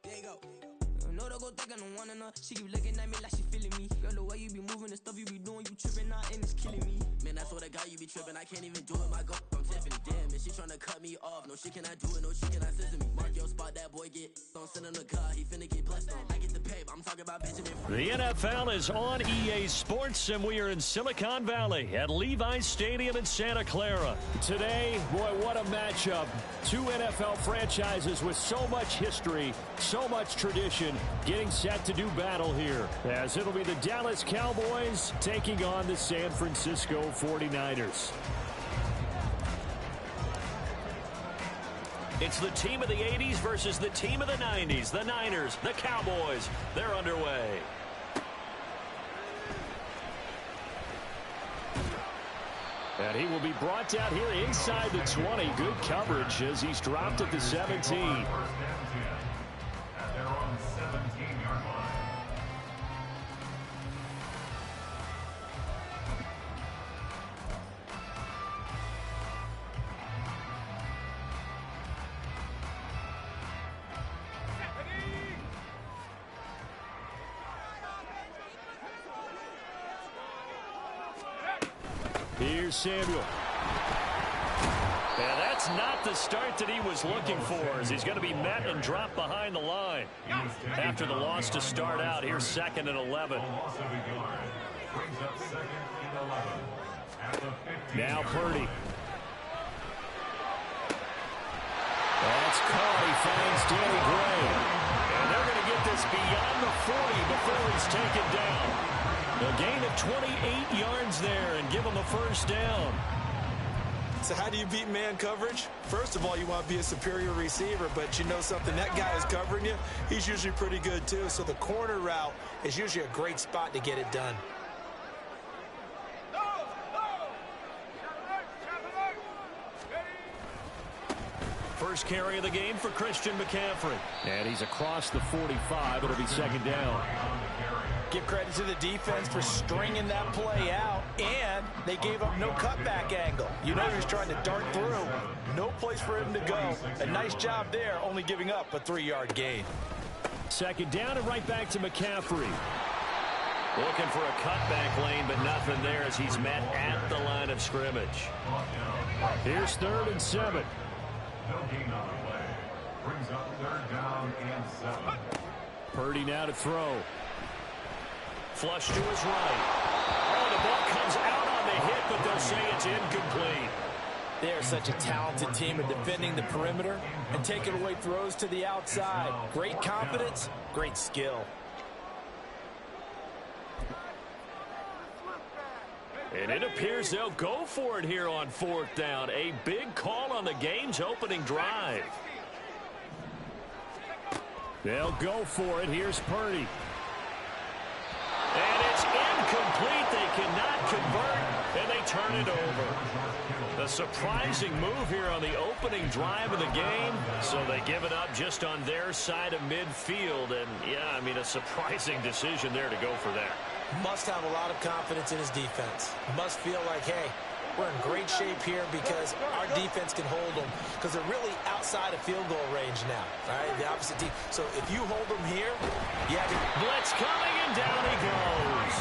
There you go. No, don't go thinking no one enough. She keep looking at me like she feeling me. Girl, the way you be moving, the stuff you be doing, you tripping out and it's killing me. Man, that's what I got, you be tripping. I can't even do it, my go. I'm Tiffany, damn, and she tryna cut me off. No, she cannot do it, no, she cannot scissor me. Mark your spot, that boy get. Don't send him the car, he finna get blessed on. I get the pay, but I'm talking about Benjamin. The NFL is on EA Sports, and we are in Silicon Valley at Levi's Stadium in Santa Clara. Today, boy, what a matchup. Two NFL franchises with so much history, so much tradition, getting set to do battle here, as it'll be the Dallas Cowboys taking on the San Francisco 49ers. It's the team of the 80s versus the team of the 90s. The Niners, the Cowboys, they're underway. And he will be brought down here inside the 20. Good coverage as he's dropped at the 17. First and 10 at their own 17-yard line. Here's Samuel. And that's not the start that he was looking for, as he's going to be met and dropped behind the line. After the loss to start out, here's 2nd and 11. Loss of a yard brings up 2nd and 11 at the 15. Now Purdy. That's caught. He finds Danny Gray. And they're going to get this beyond the 40 before he's taken down. A gain of 28 yards there and give him a first down. So how do you beat man coverage? First of all, you want to be a superior receiver, but you know something, that guy is covering you. He's usually pretty good too, so the corner route is usually a great spot to get it done. first carry of the game for Christian McCaffrey. And he's across the 45. It'll be second down. Give credit to the defense for stringing that play out, and they gave up no cutback angle. You know he was trying to dart through. No place for him to go. A nice job there, only giving up a 3-yard gain. Second down and right back to McCaffrey. Looking for a cutback lane, but nothing there as he's met at the line of scrimmage. Here's 3rd and 7. No gain on the play. Brings up 3rd down and 7. Purdy now to throw. Flush to his right. Oh, the ball comes out on the hit, but they'll say it's incomplete. They are such a talented team at defending the perimeter and taking away throws to the outside. Great confidence, great skill. And it appears they'll go for it here on 4th down. A big call on the game's opening drive. They'll go for it. Here's Purdy. And it's incomplete. They cannot convert, and they turn it over. A surprising move here on the opening drive of the game. So they give it up just on their side of midfield. And, yeah, I mean, a surprising decision there to go for that. Must have a lot of confidence in his defense. Must feel like, hey, we're in great shape here because our defense can hold them because they're really outside of field goal range now. All right, the opposite team. So if you hold them here, yeah. Blitz coming, and down he goes.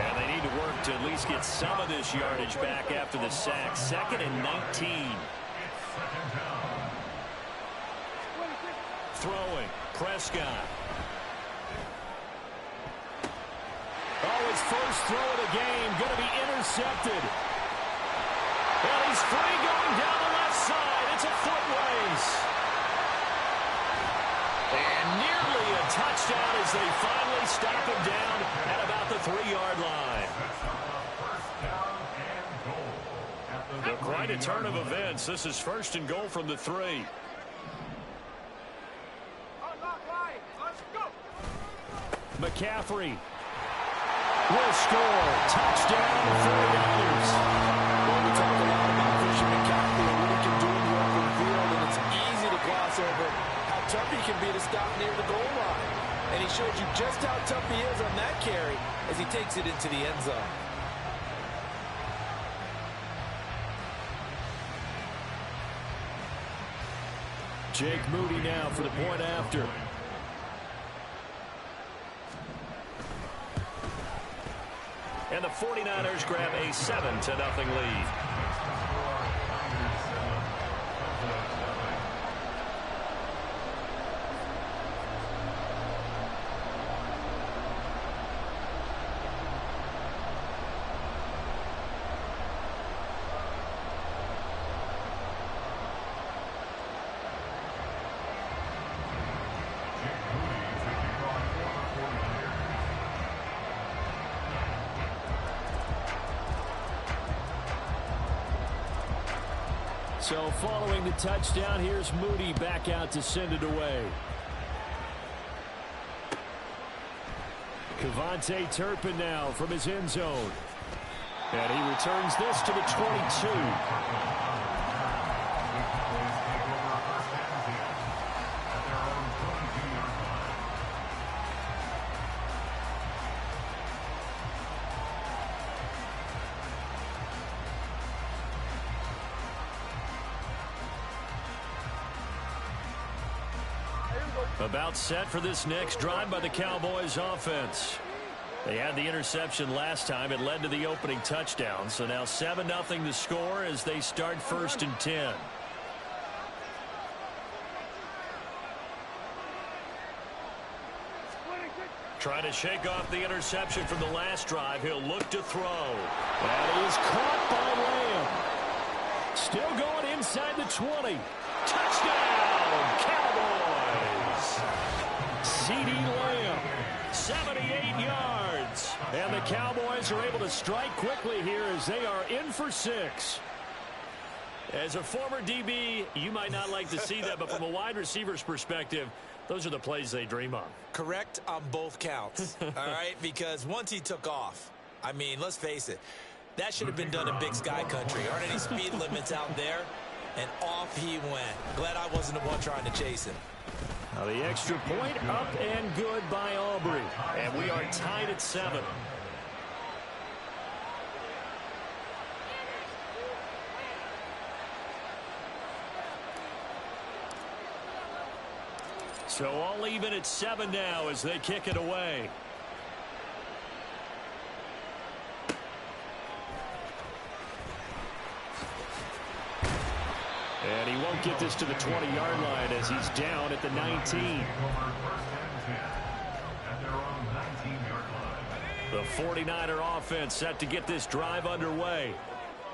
And they need to work to at least get some of this yardage back after the sack. 2nd and 19. Throwing, Prescott. Oh, his first throw of the game going to be intercepted. And he's free going down the left side. It's a foot race. And nearly a touchdown as they finally stop him down at about the 3-yard line. But quite a turn of events. This is 1st and goal from the 3. McCaffrey will score. Touchdown, 49ers. Well, we talk a lot about Christian McCaffrey and what he can do in the open field, and it's easy to gloss over how tough he can be to stop near the goal line. And he showed you just how tough he is on that carry as he takes it into the end zone. Jake Moody now for the point after. And the 49ers grab a 7-0 lead. So following the touchdown, here's Moody back out to send it away. Kevontae Turpin now from his end zone. And he returns this to the 22. About set for this next drive by the Cowboys offense. They had the interception last time. It led to the opening touchdown. So now 7-0 to score as they start 1st and 10. Trying to shake off the interception from the last drive. He'll look to throw. That is caught by Lamb. Still going inside the 20. Touchdown, Cowboys! CeeDee Lamb. 78 yards. And the Cowboys are able to strike quickly here as they are in for 6. As a former DB, you might not like to see that, but from a wide receiver's perspective, those are the plays they dream of. Correct on both counts, all right? Because once he took off, I mean, let's face it, that should have been done in Big Sky country. Aren't any speed limits out there? and off he went. Glad I wasn't the one trying to chase him. Now the extra point up and good by Aubrey. And we are tied at 7. So all even at 7 now as they kick it away. And he won't get this to the 20-yard line as he's down at the 19. The 49er offense set to get this drive underway.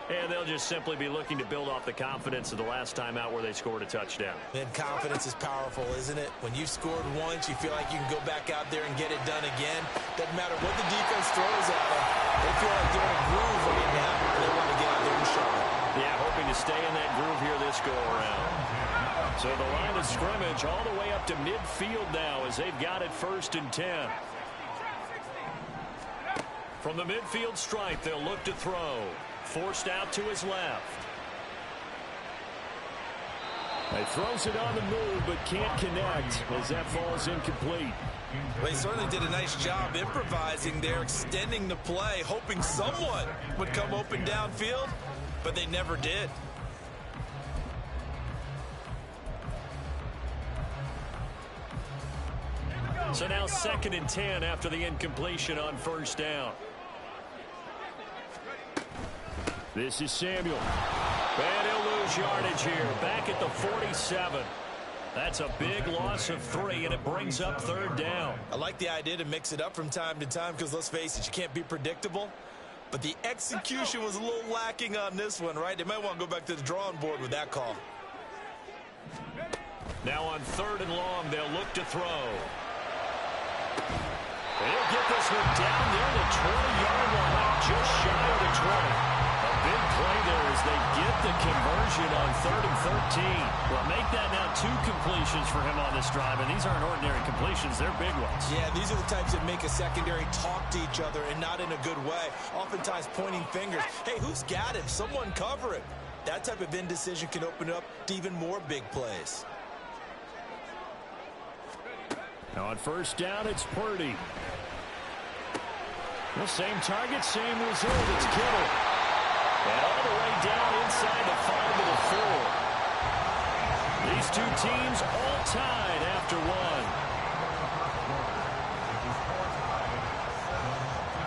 And they'll just simply be looking to build off the confidence of the last time out where they scored a touchdown. And confidence is powerful, isn't it? When you've scored once, you feel like you can go back out there and get it done again. Doesn't matter what the defense throws at them. They feel like they're in a groove right now. They want to get out there and show it. Yeah, hoping to stay in that groove here this go-around. So the line of scrimmage all the way up to midfield now as they've got it 1st and 10. From the midfield stripe, they'll look to throw. Forced out to his left. He throws it on the move, but can't connect as that falls incomplete. Well, he certainly did a nice job improvising there, extending the play, hoping someone would come open downfield, but they never did. So now 2nd and 10 after the incompletion on 1st down. This is Samuel. And he'll lose yardage here. Back at the 47. That's a big loss of 3, and it brings up 3rd down. I like the idea to mix it up from time to time because, let's face it, you can't be predictable. But the execution was a little lacking on this one, right? They might want to go back to the drawing board with that call. Now on 3rd and long, they'll look to throw. They'll get this one down near the 20-yard line, just shy of the 20. Big play there as they get the conversion on 3rd and 13. Well, make that now 2 completions for him on this drive, and these aren't ordinary completions. They're big ones. Yeah, these are the types that make a secondary talk to each other and not in a good way. Oftentimes pointing fingers. Hey, who's got him? Someone cover it. That type of indecision can open up to even more big plays. Now on 1st down, it's Purdy. The same target, same result. It's Kittle. And all the way down inside the 5 to the 4. These two teams all tied after 1.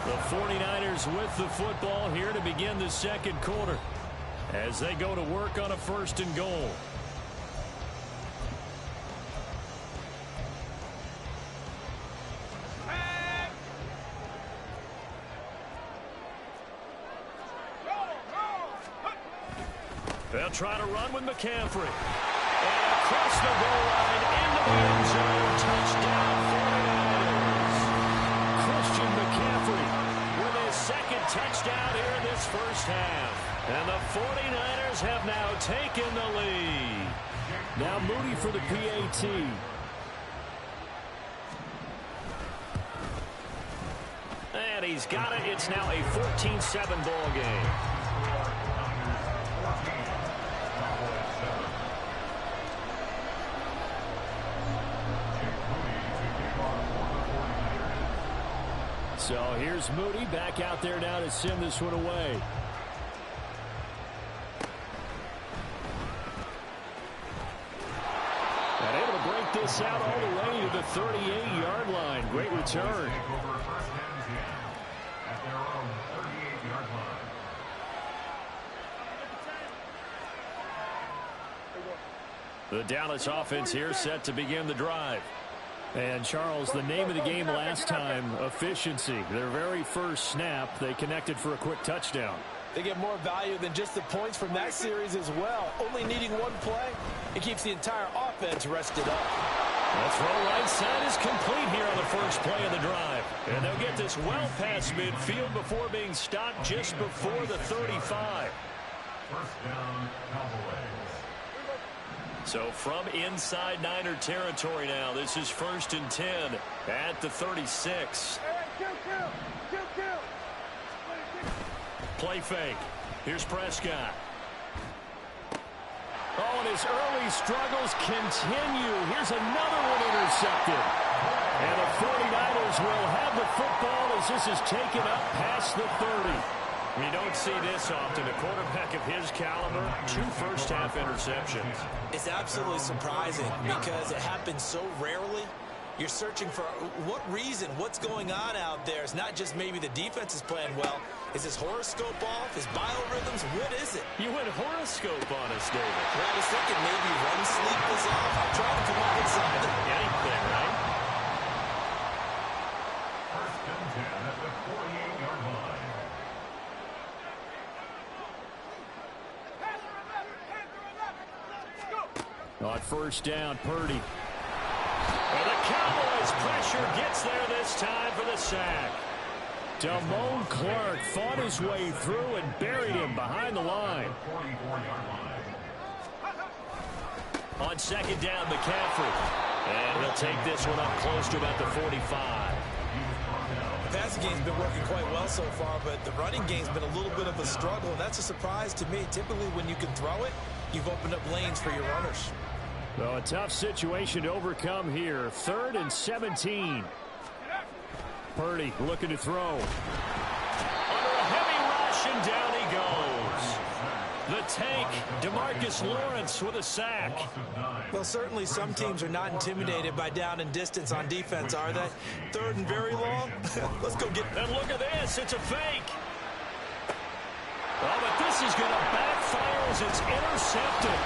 The 49ers with the football here to begin the 2nd quarter as they go to work on a 1st and goal. They'll try to run with McCaffrey. And across the goal line into the end zone. Touchdown 49ers. Christian McCaffrey with his 2nd touchdown here in this 1st half. And the 49ers have now taken the lead. Now Moody for the PAT. And he's got it. It's now a 14-7 ball game. So here's Moody back out there now to send this one away. And able to break this out all the way to the 38-yard line. Great return. The Dallas offense here set to begin the drive. And, Charles, the name of the game last time, efficiency. Their very first snap, they connected for a quick touchdown. They get more value than just the points from that series as well. Only needing one play, it keeps the entire offense rested up. The throw right side is complete here on the first play of the drive. And they'll get this well past midfield before being stopped just before the 35. First down, Cowboys. So from inside Niner territory now, this is 1st and 10 at the 36. Play fake. Here's Prescott. his early struggles continue. Here's another one intercepted. And the 49ers will have the football as this is taken up past the 30. You don't see this often. A quarterback of his caliber, 2 first-half interceptions. It's absolutely surprising because it happens so rarely. You're searching for what reason, what's going on out there. It's not just maybe the defense is playing well. Is his horoscope off? His biorhythms? What is it? You went horoscope on us, David. Well, I was thinking maybe REM sleep was off. I'm trying to come up with something. Anything, right? First and 10 at the 48-yard line. On first down, Purdy. Well, the Cowboys' pressure gets there this time for the sack. Damone Clark fought his way through and buried him behind the line. 44-yard line. On second down, McCaffrey. And he'll take this one up close to about the 45. The passing game's been working quite well so far, but the running game's been a little bit of a struggle, and that's a surprise to me. Typically, when you can throw it, you've opened up lanes for your runners. Well, a tough situation to overcome here. 3rd and 17. Purdy looking to throw. Under a heavy rush, and down he goes. The tank, DeMarcus Lawrence with a sack. Well, certainly some teams are not intimidated by down and distance on defense, are they? 3rd and very long? Let's go get... And look at this, it's a fake. Oh, but this is going to backfire as it's intercepted.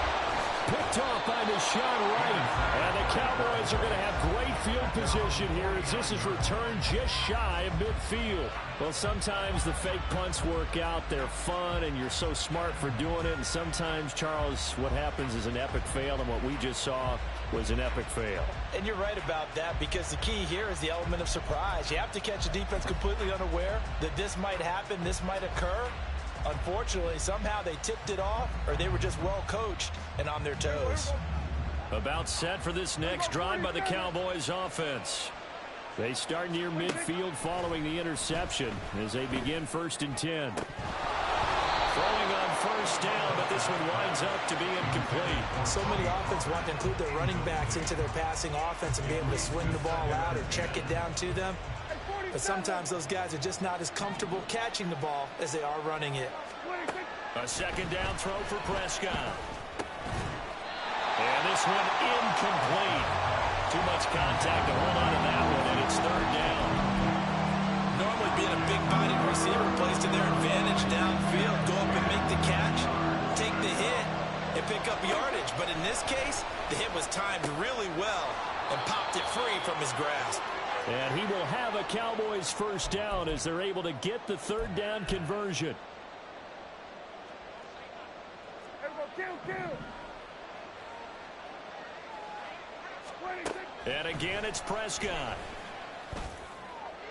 Picked off by Deshaun Wright. And the Cowboys are going to have great field position here as this is returned just shy of midfield. Well, sometimes the fake punts work out. They're fun, and you're so smart for doing it. And sometimes, Charles, what happens is an epic fail, and what we just saw was an epic fail. And you're right about that because the key here is the element of surprise. You have to catch a defense completely unaware that this might happen, this might occur. Unfortunately, somehow they tipped it off, or they were just well coached and on their toes. About set for this next drive by the Cowboys offense. They start near midfield following the interception as they begin 1st and 10. Throwing on first down, but this one winds up to be incomplete. So many offenses want to include their running backs into their passing offense and be able to swing the ball out or check it down to them. But sometimes those guys are just not as comfortable catching the ball as they are running it. A second down throw for Prescott. And this one incomplete. Too much contact to hold on to that one, and it's 3rd down. Normally being a big-bodied receiver plays to their advantage downfield. Go up and make the catch, take the hit, and pick up yardage. But in this case, the hit was timed really well and popped it free from his grasp. And he will have a Cowboys first down as they're able to get the 3rd down conversion. And again, it's Prescott.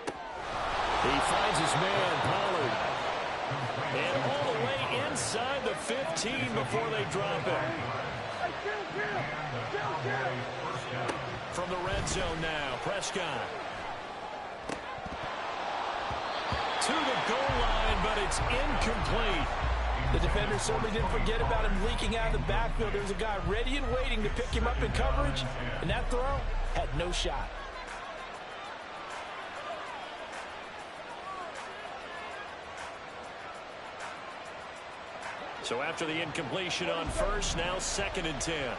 He finds his man, Pollard. And all the way inside the 15 before they drop it. From the red zone now, Prescott. To the goal line, but it's incomplete. The defender certainly didn't forget about him leaking out of the backfield. There's a guy ready and waiting to pick him up in coverage, and that throw had no shot. So after the incompletion on first, now 2nd and 10.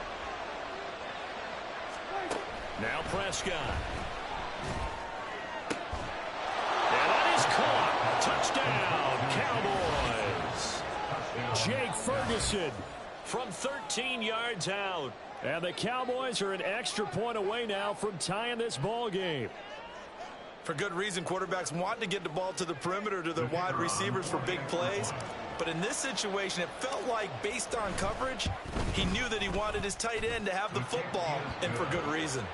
Now Prescott. And that is caught. Touchdown, Cowboys. Jake Ferguson from 13 yards out. And the Cowboys are an extra point away now from tying this ball game. For good reason, quarterbacks want to get the ball to the perimeter to their wide receivers for big plays. But in this situation, it felt like, based on coverage, he knew that he wanted his tight end to have the football, and for good reason.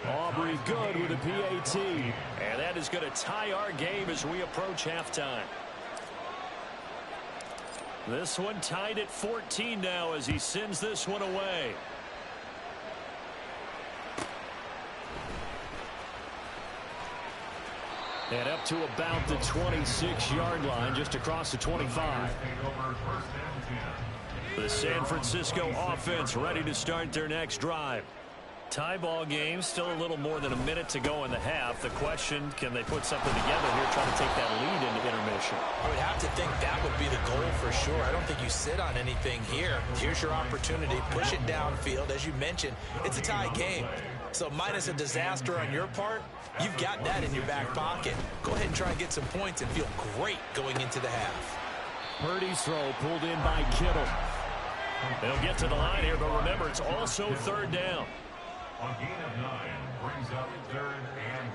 Aubrey Good with a PAT. And that is going to tie our game as we approach halftime. This one tied at 14 now as he sends this one away. And up to about the 26-yard line, just across the 25. The San Francisco offense ready to start their next drive. Tie ball game, still a little more than a minute to go in the half. The question, can they put something together here, try to take that lead into intermission? I would have to think that would be the goal for sure. I don't think you sit on anything here. Here's your opportunity. Push it downfield. As you mentioned, it's a tie game. So minus a disaster on your part, you've got that in your back pocket. Go ahead and try and get some points and feel great going into the half. Purdy's throw pulled in by Kittle. They'll get to the line here, but remember, it's also third down. A gain of 9 brings up 3rd and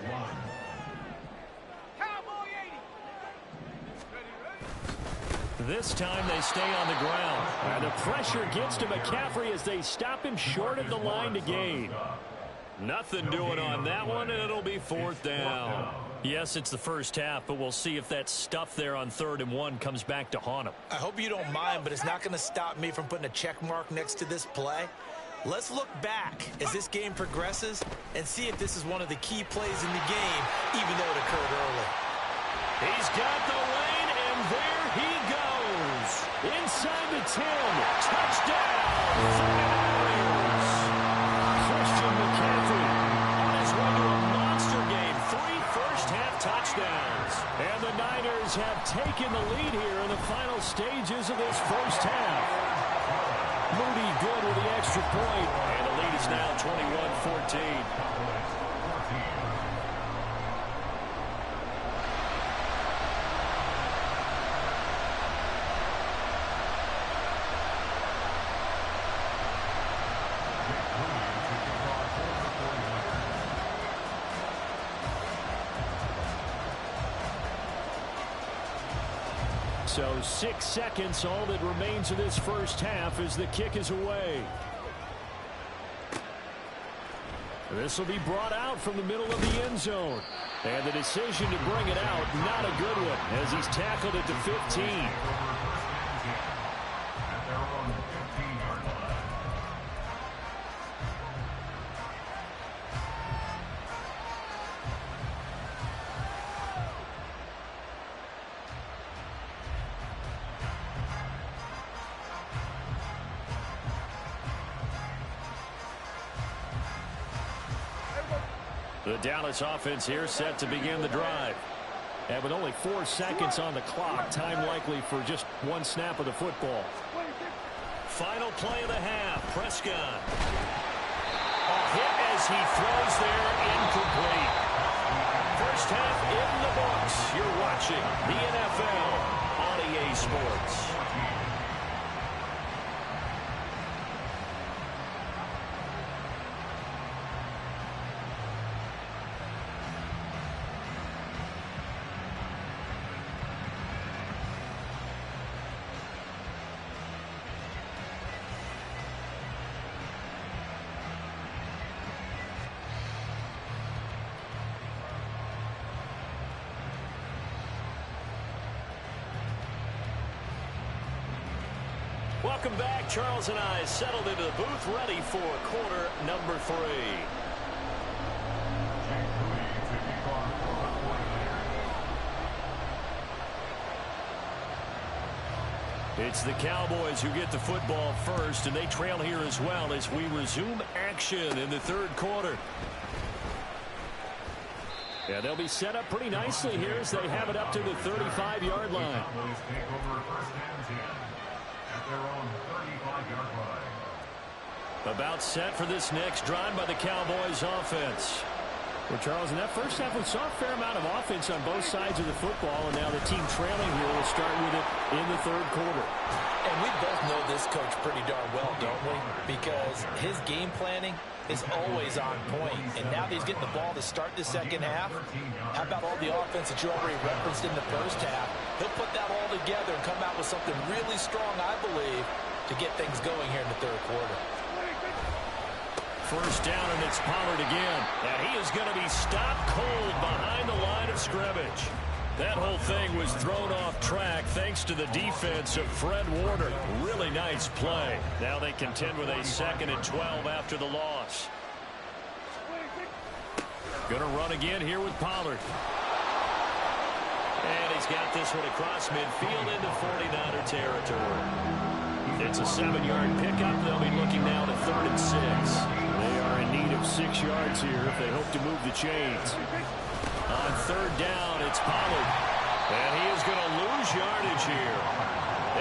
1. This time they stay on the ground. And the pressure gets to McCaffrey as they stop him short of the line to gain. Nothing doing on that one, and it'll be 4th down. Yes, it's the first half, but we'll see if that stuff there on 3rd and 1 comes back to haunt him. I hope you don't mind, but it's not going to stop me from putting a check mark next to this play. Let's look back as this game progresses and see if this is one of the key plays in the game, even though it occurred early. He's got the lane, and there he goes. Inside the 10. Touchdown. Christian McCaffrey on his way to a monster game. 3 first-half touchdowns. And the Niners have taken the lead here in the final stages of this first half. Moody good with the extra point. And the lead is now 21-14. So 6 seconds, all that remains of this first half as the kick is away. This will be brought out from the middle of the end zone. And the decision to bring it out, not a good one, as he's tackled at the 15. At their own 15-yard line. The Dallas offense here set to begin the drive. And with only 4 seconds on the clock, time likely for just one snap of the football. Final play of the half, Prescott. A hit as he throws there, incomplete. First half in the books. You're watching the NFL on EA Sports. Welcome back. Charles and I settled into the booth, ready for quarter number 3. It's the Cowboys who get the football first, and they trail here as well as we resume action in the 3rd quarter. Yeah, they'll be set up pretty nicely here as they have it up to the 35-yard line. Cowboys take over 1st and 10 at their own 35-yard line. About set for this next drive by the Cowboys offense. Well, Charles, in that first half, we saw a fair amount of offense on both sides of the football, and now the team trailing here will start with it in the 3rd quarter. And we both know this coach pretty darn well, don't we? Because his game planning is always on point. And now that he's getting the ball to start the second half, how about all the offense that you already referenced in the first half? He'll put that all together and come out with something really strong, I believe, to get things going here in the 3rd quarter. First down, and it's Pollard again. And he is going to be stopped cold behind the line of scrimmage. That whole thing was thrown off track thanks to the defense of Fred Warner. Really nice play. Now they contend with a 2nd and 12 after the loss. Going to run again here with Pollard. And he's got this one across midfield into 49er territory. It's a 7-yard pickup. They'll be looking now to 3rd and 6. They are in need of 6 yards here if they hope to move the chains. On 3rd down, it's Pollard. And he is going to lose yardage here.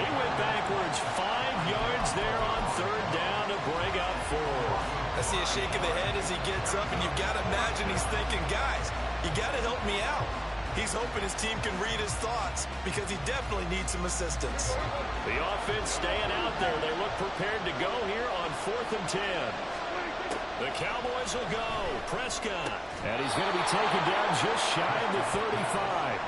He went backwards 5 yards there on 3rd down to bring up 4. I see a shake of the head as he gets up, and you've got to imagine he's thinking, guys, you got to help me out. He's hoping his team can read his thoughts because he definitely needs some assistance. The offense staying out there. They look prepared to go here on 4th and 10. The Cowboys will go. Prescott. And he's going to be taken down just shy of the 35.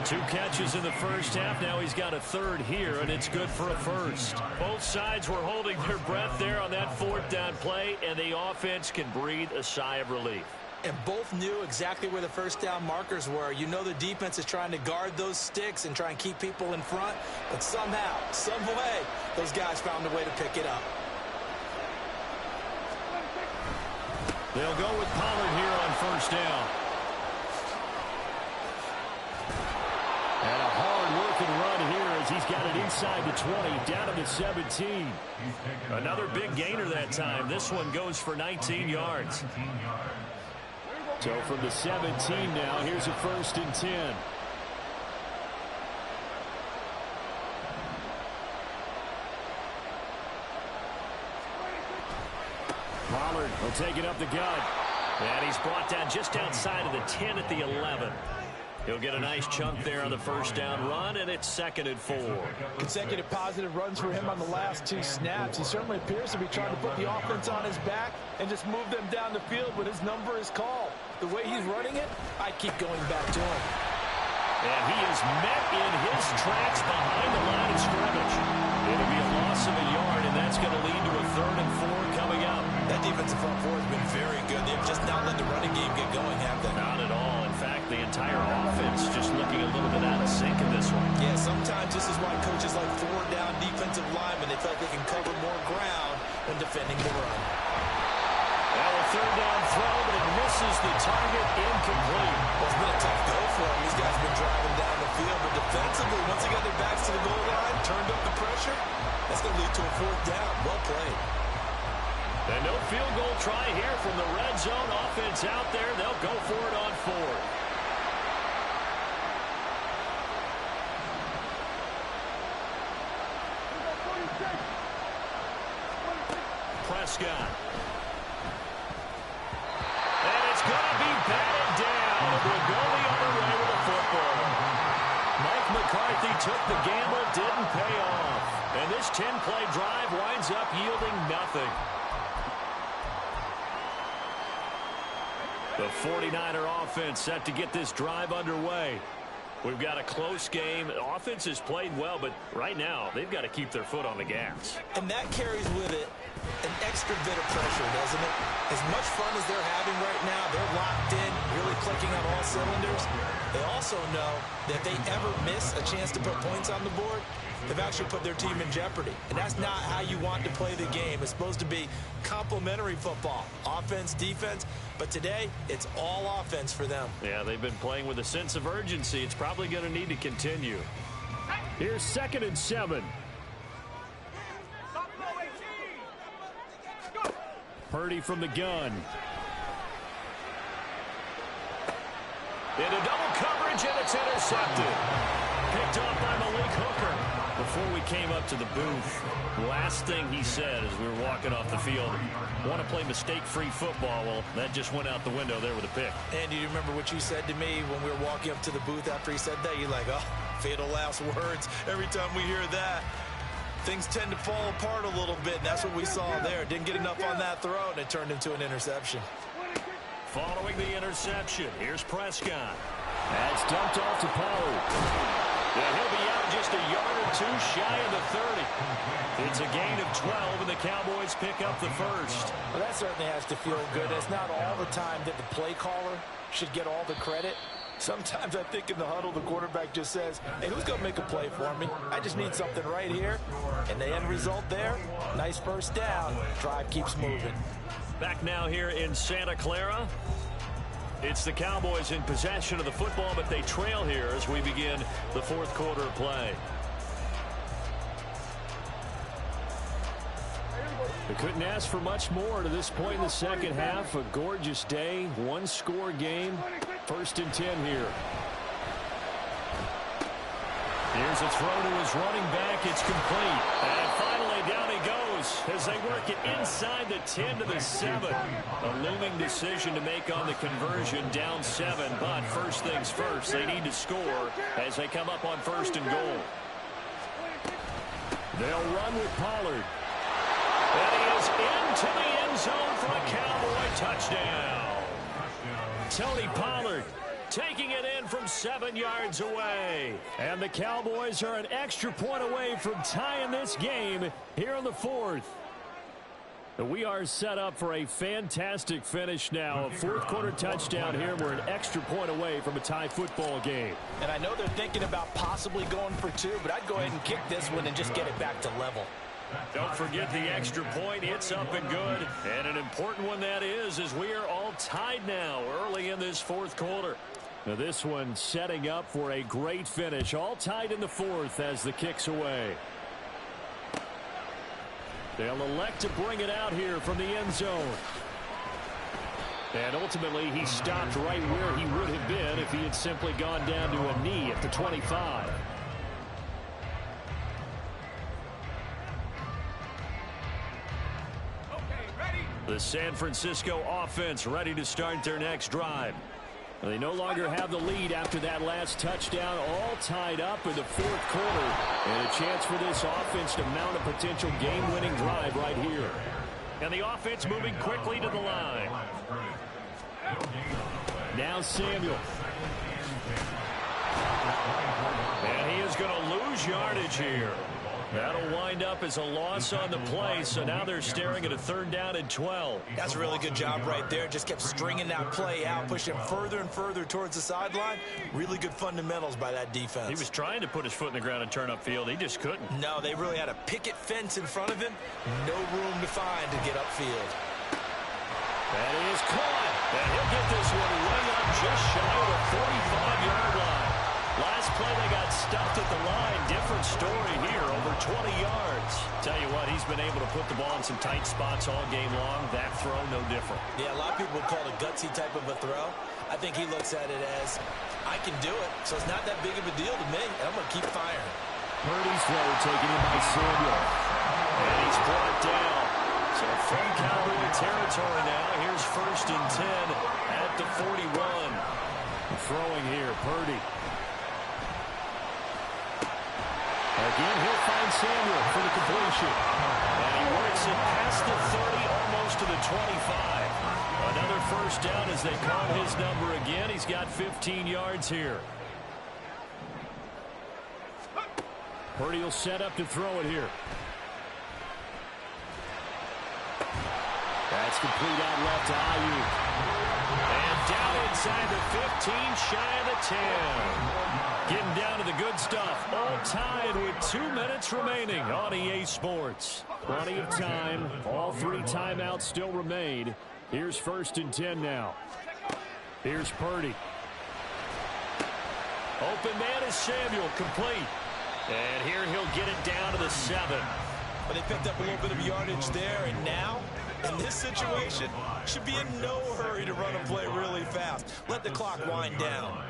2 catches in the first half. Now he's got a 3rd here, and it's good for a 1st. Both sides were holding their breath there on that 4th down play, and the offense can breathe a sigh of relief. And both knew exactly where the first down markers were. You know the defense is trying to guard those sticks and try and keep people in front, but somehow, some way, those guys found a way to pick it up. They'll go with Pollard here on 1st down. And a hard-working run here as he's got it inside the 20, down to the 17. Another big gainer that time. This one goes for 19 yards. So from the 17 now, here's a 1st and 10. Pollard will take it up the gut. And he's brought down just outside of the 10 at the 11. He'll get a nice chunk there on the 1st down run, and it's 2nd and 4. Consecutive positive runs for him on the last 2 snaps. He certainly appears to be trying to put the offense on his back and just move them down the field when his number is called. The way he's running it, I keep going back to him. And he is met in his tracks behind the line of scrimmage. It'll be a loss of a yard, and that's going to lead to a 3rd and 4 coming up. That defensive front four has been very good. They've just not let the running game get going, have they? Not at all. In fact, the entire offense just looking a little bit out of sync in this one. Yeah, sometimes this is why coaches like 4-down defensive linemen, they feel like they can cover more ground when defending the run. Now a 3rd down throw, but it misses the target, incomplete. Well, it's been a tough go for them. These guys have been driving down the field, but defensively, once they got their backs to the goal line, turned up the pressure, that's going to lead to a 4th down. Well played. And no field goal try here from the red zone offense out there. They'll go for it on 4th. Prescott. And it's going to be batted down. We'll go the other way with the football. Mike McCarthy took the gamble, didn't pay off. And this 10-play drive winds up yielding nothing. The 49er offense set to get this drive underway. We've got a close game. The offense has played well, but right now they've got to keep their foot on the gas. And that carries with it an extra bit of pressure, doesn't it? As much fun as they're having right now, they're locked in, really clicking on all cylinders. They also know that if they ever miss a chance to put points on the board, they've actually put their team in jeopardy. And that's not how you want to play the game. It's supposed to be complementary football, offense, defense. But today, it's all offense for them. Yeah, they've been playing with a sense of urgency. It's probably going to need to continue. Here's 2nd and 7. Purdy from the gun. Into double coverage, and it's intercepted. Picked off by Malik Hooker. Before we came up to the booth, last thing he said as we were walking off the field, want to play mistake-free football. Well, that just went out the window there with a pick. And do you remember what you said to me when we were walking up to the booth after he said that? You're like, oh, fatal last words. Every time we hear that, things tend to fall apart a little bit, and that's what we saw there. Didn't get enough on that throw, and it turned into an interception. Following the interception, here's Prescott. That's dumped off to Pollard. And he'll be out just a yard or 2 shy of the 30. It's a gain of 12, and the Cowboys pick up the 1st. Well, that certainly has to feel good. It's not all the time that the play caller should get all the credit. Sometimes I think in the huddle, the quarterback just says, hey, who's going to make a play for me? I just need something right here. And the end result there, nice 1st down. Drive keeps moving. Back now here in Santa Clara. It's the Cowboys in possession of the football, but they trail here as we begin the 4th quarter of play. They couldn't ask for much more to this point in the second half. A gorgeous day, one-score game. 1st and 10 here. Here's a throw to his running back. It's complete. And finally down he goes as they work it inside the 10 to the 7. A looming decision to make on the conversion, down 7. But first things first, they need to score as they come up on 1st and goal. They'll run with Pollard. And he is into the end zone for a Cowboy touchdown. Tony Pollard taking it in from 7 yards away. And the Cowboys are an extra point away from tying this game here in the 4th. We are set up for a fantastic finish now. A 4th quarter touchdown here. We're an extra point away from a tie football game. And I know they're thinking about possibly going for 2, but I'd go ahead and kick this one and just get it back to level. Don't forget the extra point. It's up and good. And an important one that is, as we are all tied now early in this 4th quarter. Now this one setting up for a great finish. All tied in the 4th as the kick's away. They'll elect to bring it out here from the end zone. And ultimately, he stopped right where he would have been if he had simply gone down to a knee at the 25. The San Francisco offense ready to start their next drive. They no longer have the lead after that last touchdown, all tied up in the 4th quarter. And a chance for this offense to mount a potential game-winning drive right here. And the offense moving quickly to the line. Now Samuel. And he is going to lose yardage here. That'll wind up as a loss on the play, so now they're staring at a 3rd down and 12. That's a really good job right there. Just kept stringing that play out, pushing him further and further towards the sideline. Really good fundamentals by that defense. He was trying to put his foot in the ground and turn upfield. He just couldn't. No, they really had a picket fence in front of him. No room to find to get upfield. That is caught. And he'll get this one way up just shy of the 45-yard line. Last play, they got stuffed at the line. Different story here, over 20 yards. Tell you what, he's been able to put the ball in some tight spots all game long. That throw, no different. Yeah, a lot of people would call it a gutsy type of a throw. I think he looks at it as, I can do it, so it's not that big of a deal to me, and I'm going to keep firing. Purdy's throw taken in by Samuel. And he's brought down. So from Cowboy territory now, here's 1st and 10 at the 41. Throwing here, Purdy. Again, he'll find Samuel for the completion. And he works it past the 30, almost to the 25. Another 1st down as they call his number again. He's got 15 yards here. Purdy will set up to throw it here. That's complete out left to Ayuk. And down inside the 15, shy of the 10. Getting down to the good stuff. All tied with 2 minutes remaining on EA Sports. Plenty of time. All 3 timeouts still remain. Here's 1st and 10 now. Here's Purdy. Open man is Samuel, complete. And here he'll get it down to the 7. But they picked up a little bit of yardage there, and now, in this situation, should be in no hurry to run a play really fast. Let the clock wind down.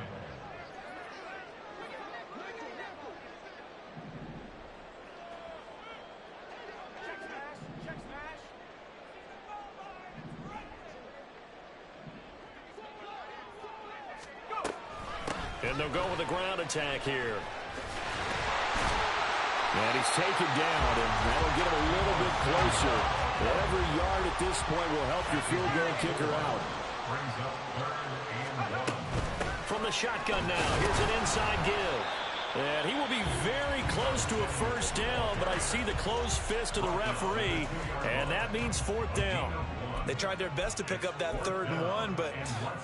And they'll go with a ground attack here. And he's taken down, and that'll get him a little bit closer. Every yard at this point will help your field goal kicker out. From the shotgun now, here's an inside give. And he will be very close to a 1st down, but I see the closed fist of the referee, and that means 4th down. They tried their best to pick up that 3rd and 1, but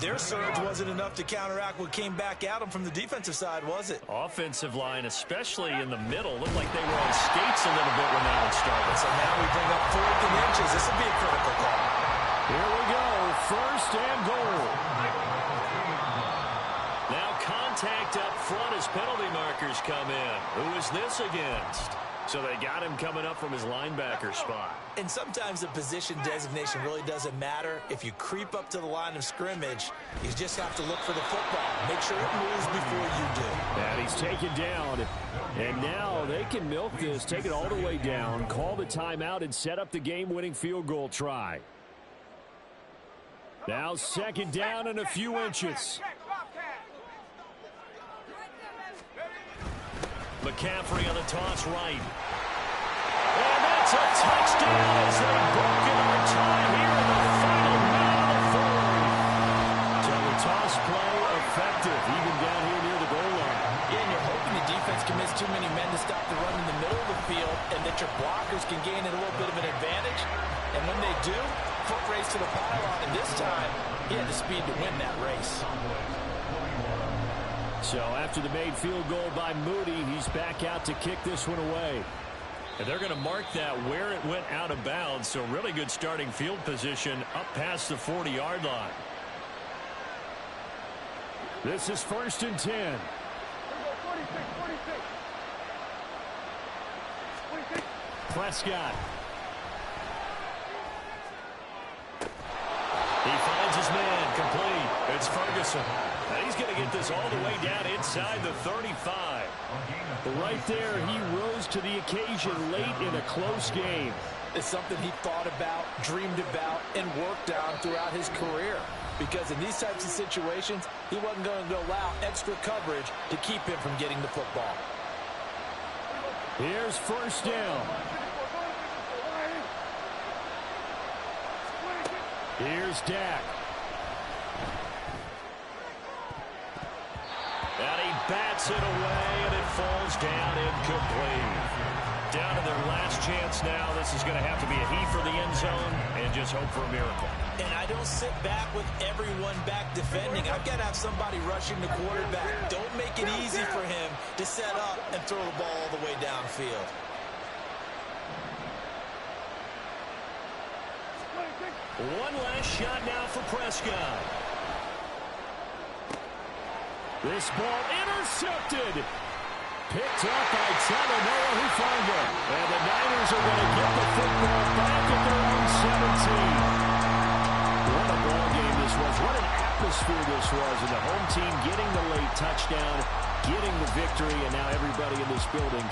their surge wasn't enough to counteract what came back at them from the defensive side, was it? Offensive line, especially in the middle, looked like they were on skates a little bit when that one started. So now we bring up 4th and inches. This will be a critical call. Here we go, 1st and goal. Now contact up front as penalty markers come in. Who is this against? So they got him coming up from his linebacker spot. And sometimes the position designation really doesn't matter. If you creep up to the line of scrimmage, you just have to look for the football. Make sure it moves before you do. And he's taken down. And now they can milk this, take it all the way down, call the timeout, and set up the game-winning field goal try. Now second down and a few inches. McCaffrey on the toss right. And that's a touchdown as they've broken our tie here in the final minute of the fourth. So the toss play effective, even down here near the goal line. Yeah, and you're hoping the defense commits too many men to stop the run in the middle of the field and that your blockers can gain a little bit of an advantage. And when they do, foot race to the pylon, and this time he had the speed to win that race. So after the made field goal by Moody, he's back out to kick this one away. And they're going to mark that where it went out of bounds, so really good starting field position up past the 40-yard line. This is 1st and 10. Prescott. He finds his man, complete. It's Ferguson. And he's going to get this all the way down inside the 35. Right there, he rose to the occasion late in a close game. It's something he thought about, dreamed about, and worked on throughout his career. Because in these types of situations, he wasn't going to allow extra coverage to keep him from getting the football. Here's 1st down. Here's Dak. And he bats it away, and it falls down incomplete. Down to their last chance now. This is going to have to be a heave for the end zone and just hope for a miracle. And I don't sit back with everyone back defending. I've got to have somebody rushing the quarterback. Don't make it easy for him to set up and throw the ball all the way downfield. One last shot now for Prescott. This ball intercepted. Picked up by Tannehill, who found it. And the Niners are going to get the football back at their own 17. What a ball game this was. What an atmosphere this was. And the home team getting the late touchdown, getting the victory, and now everybody in this building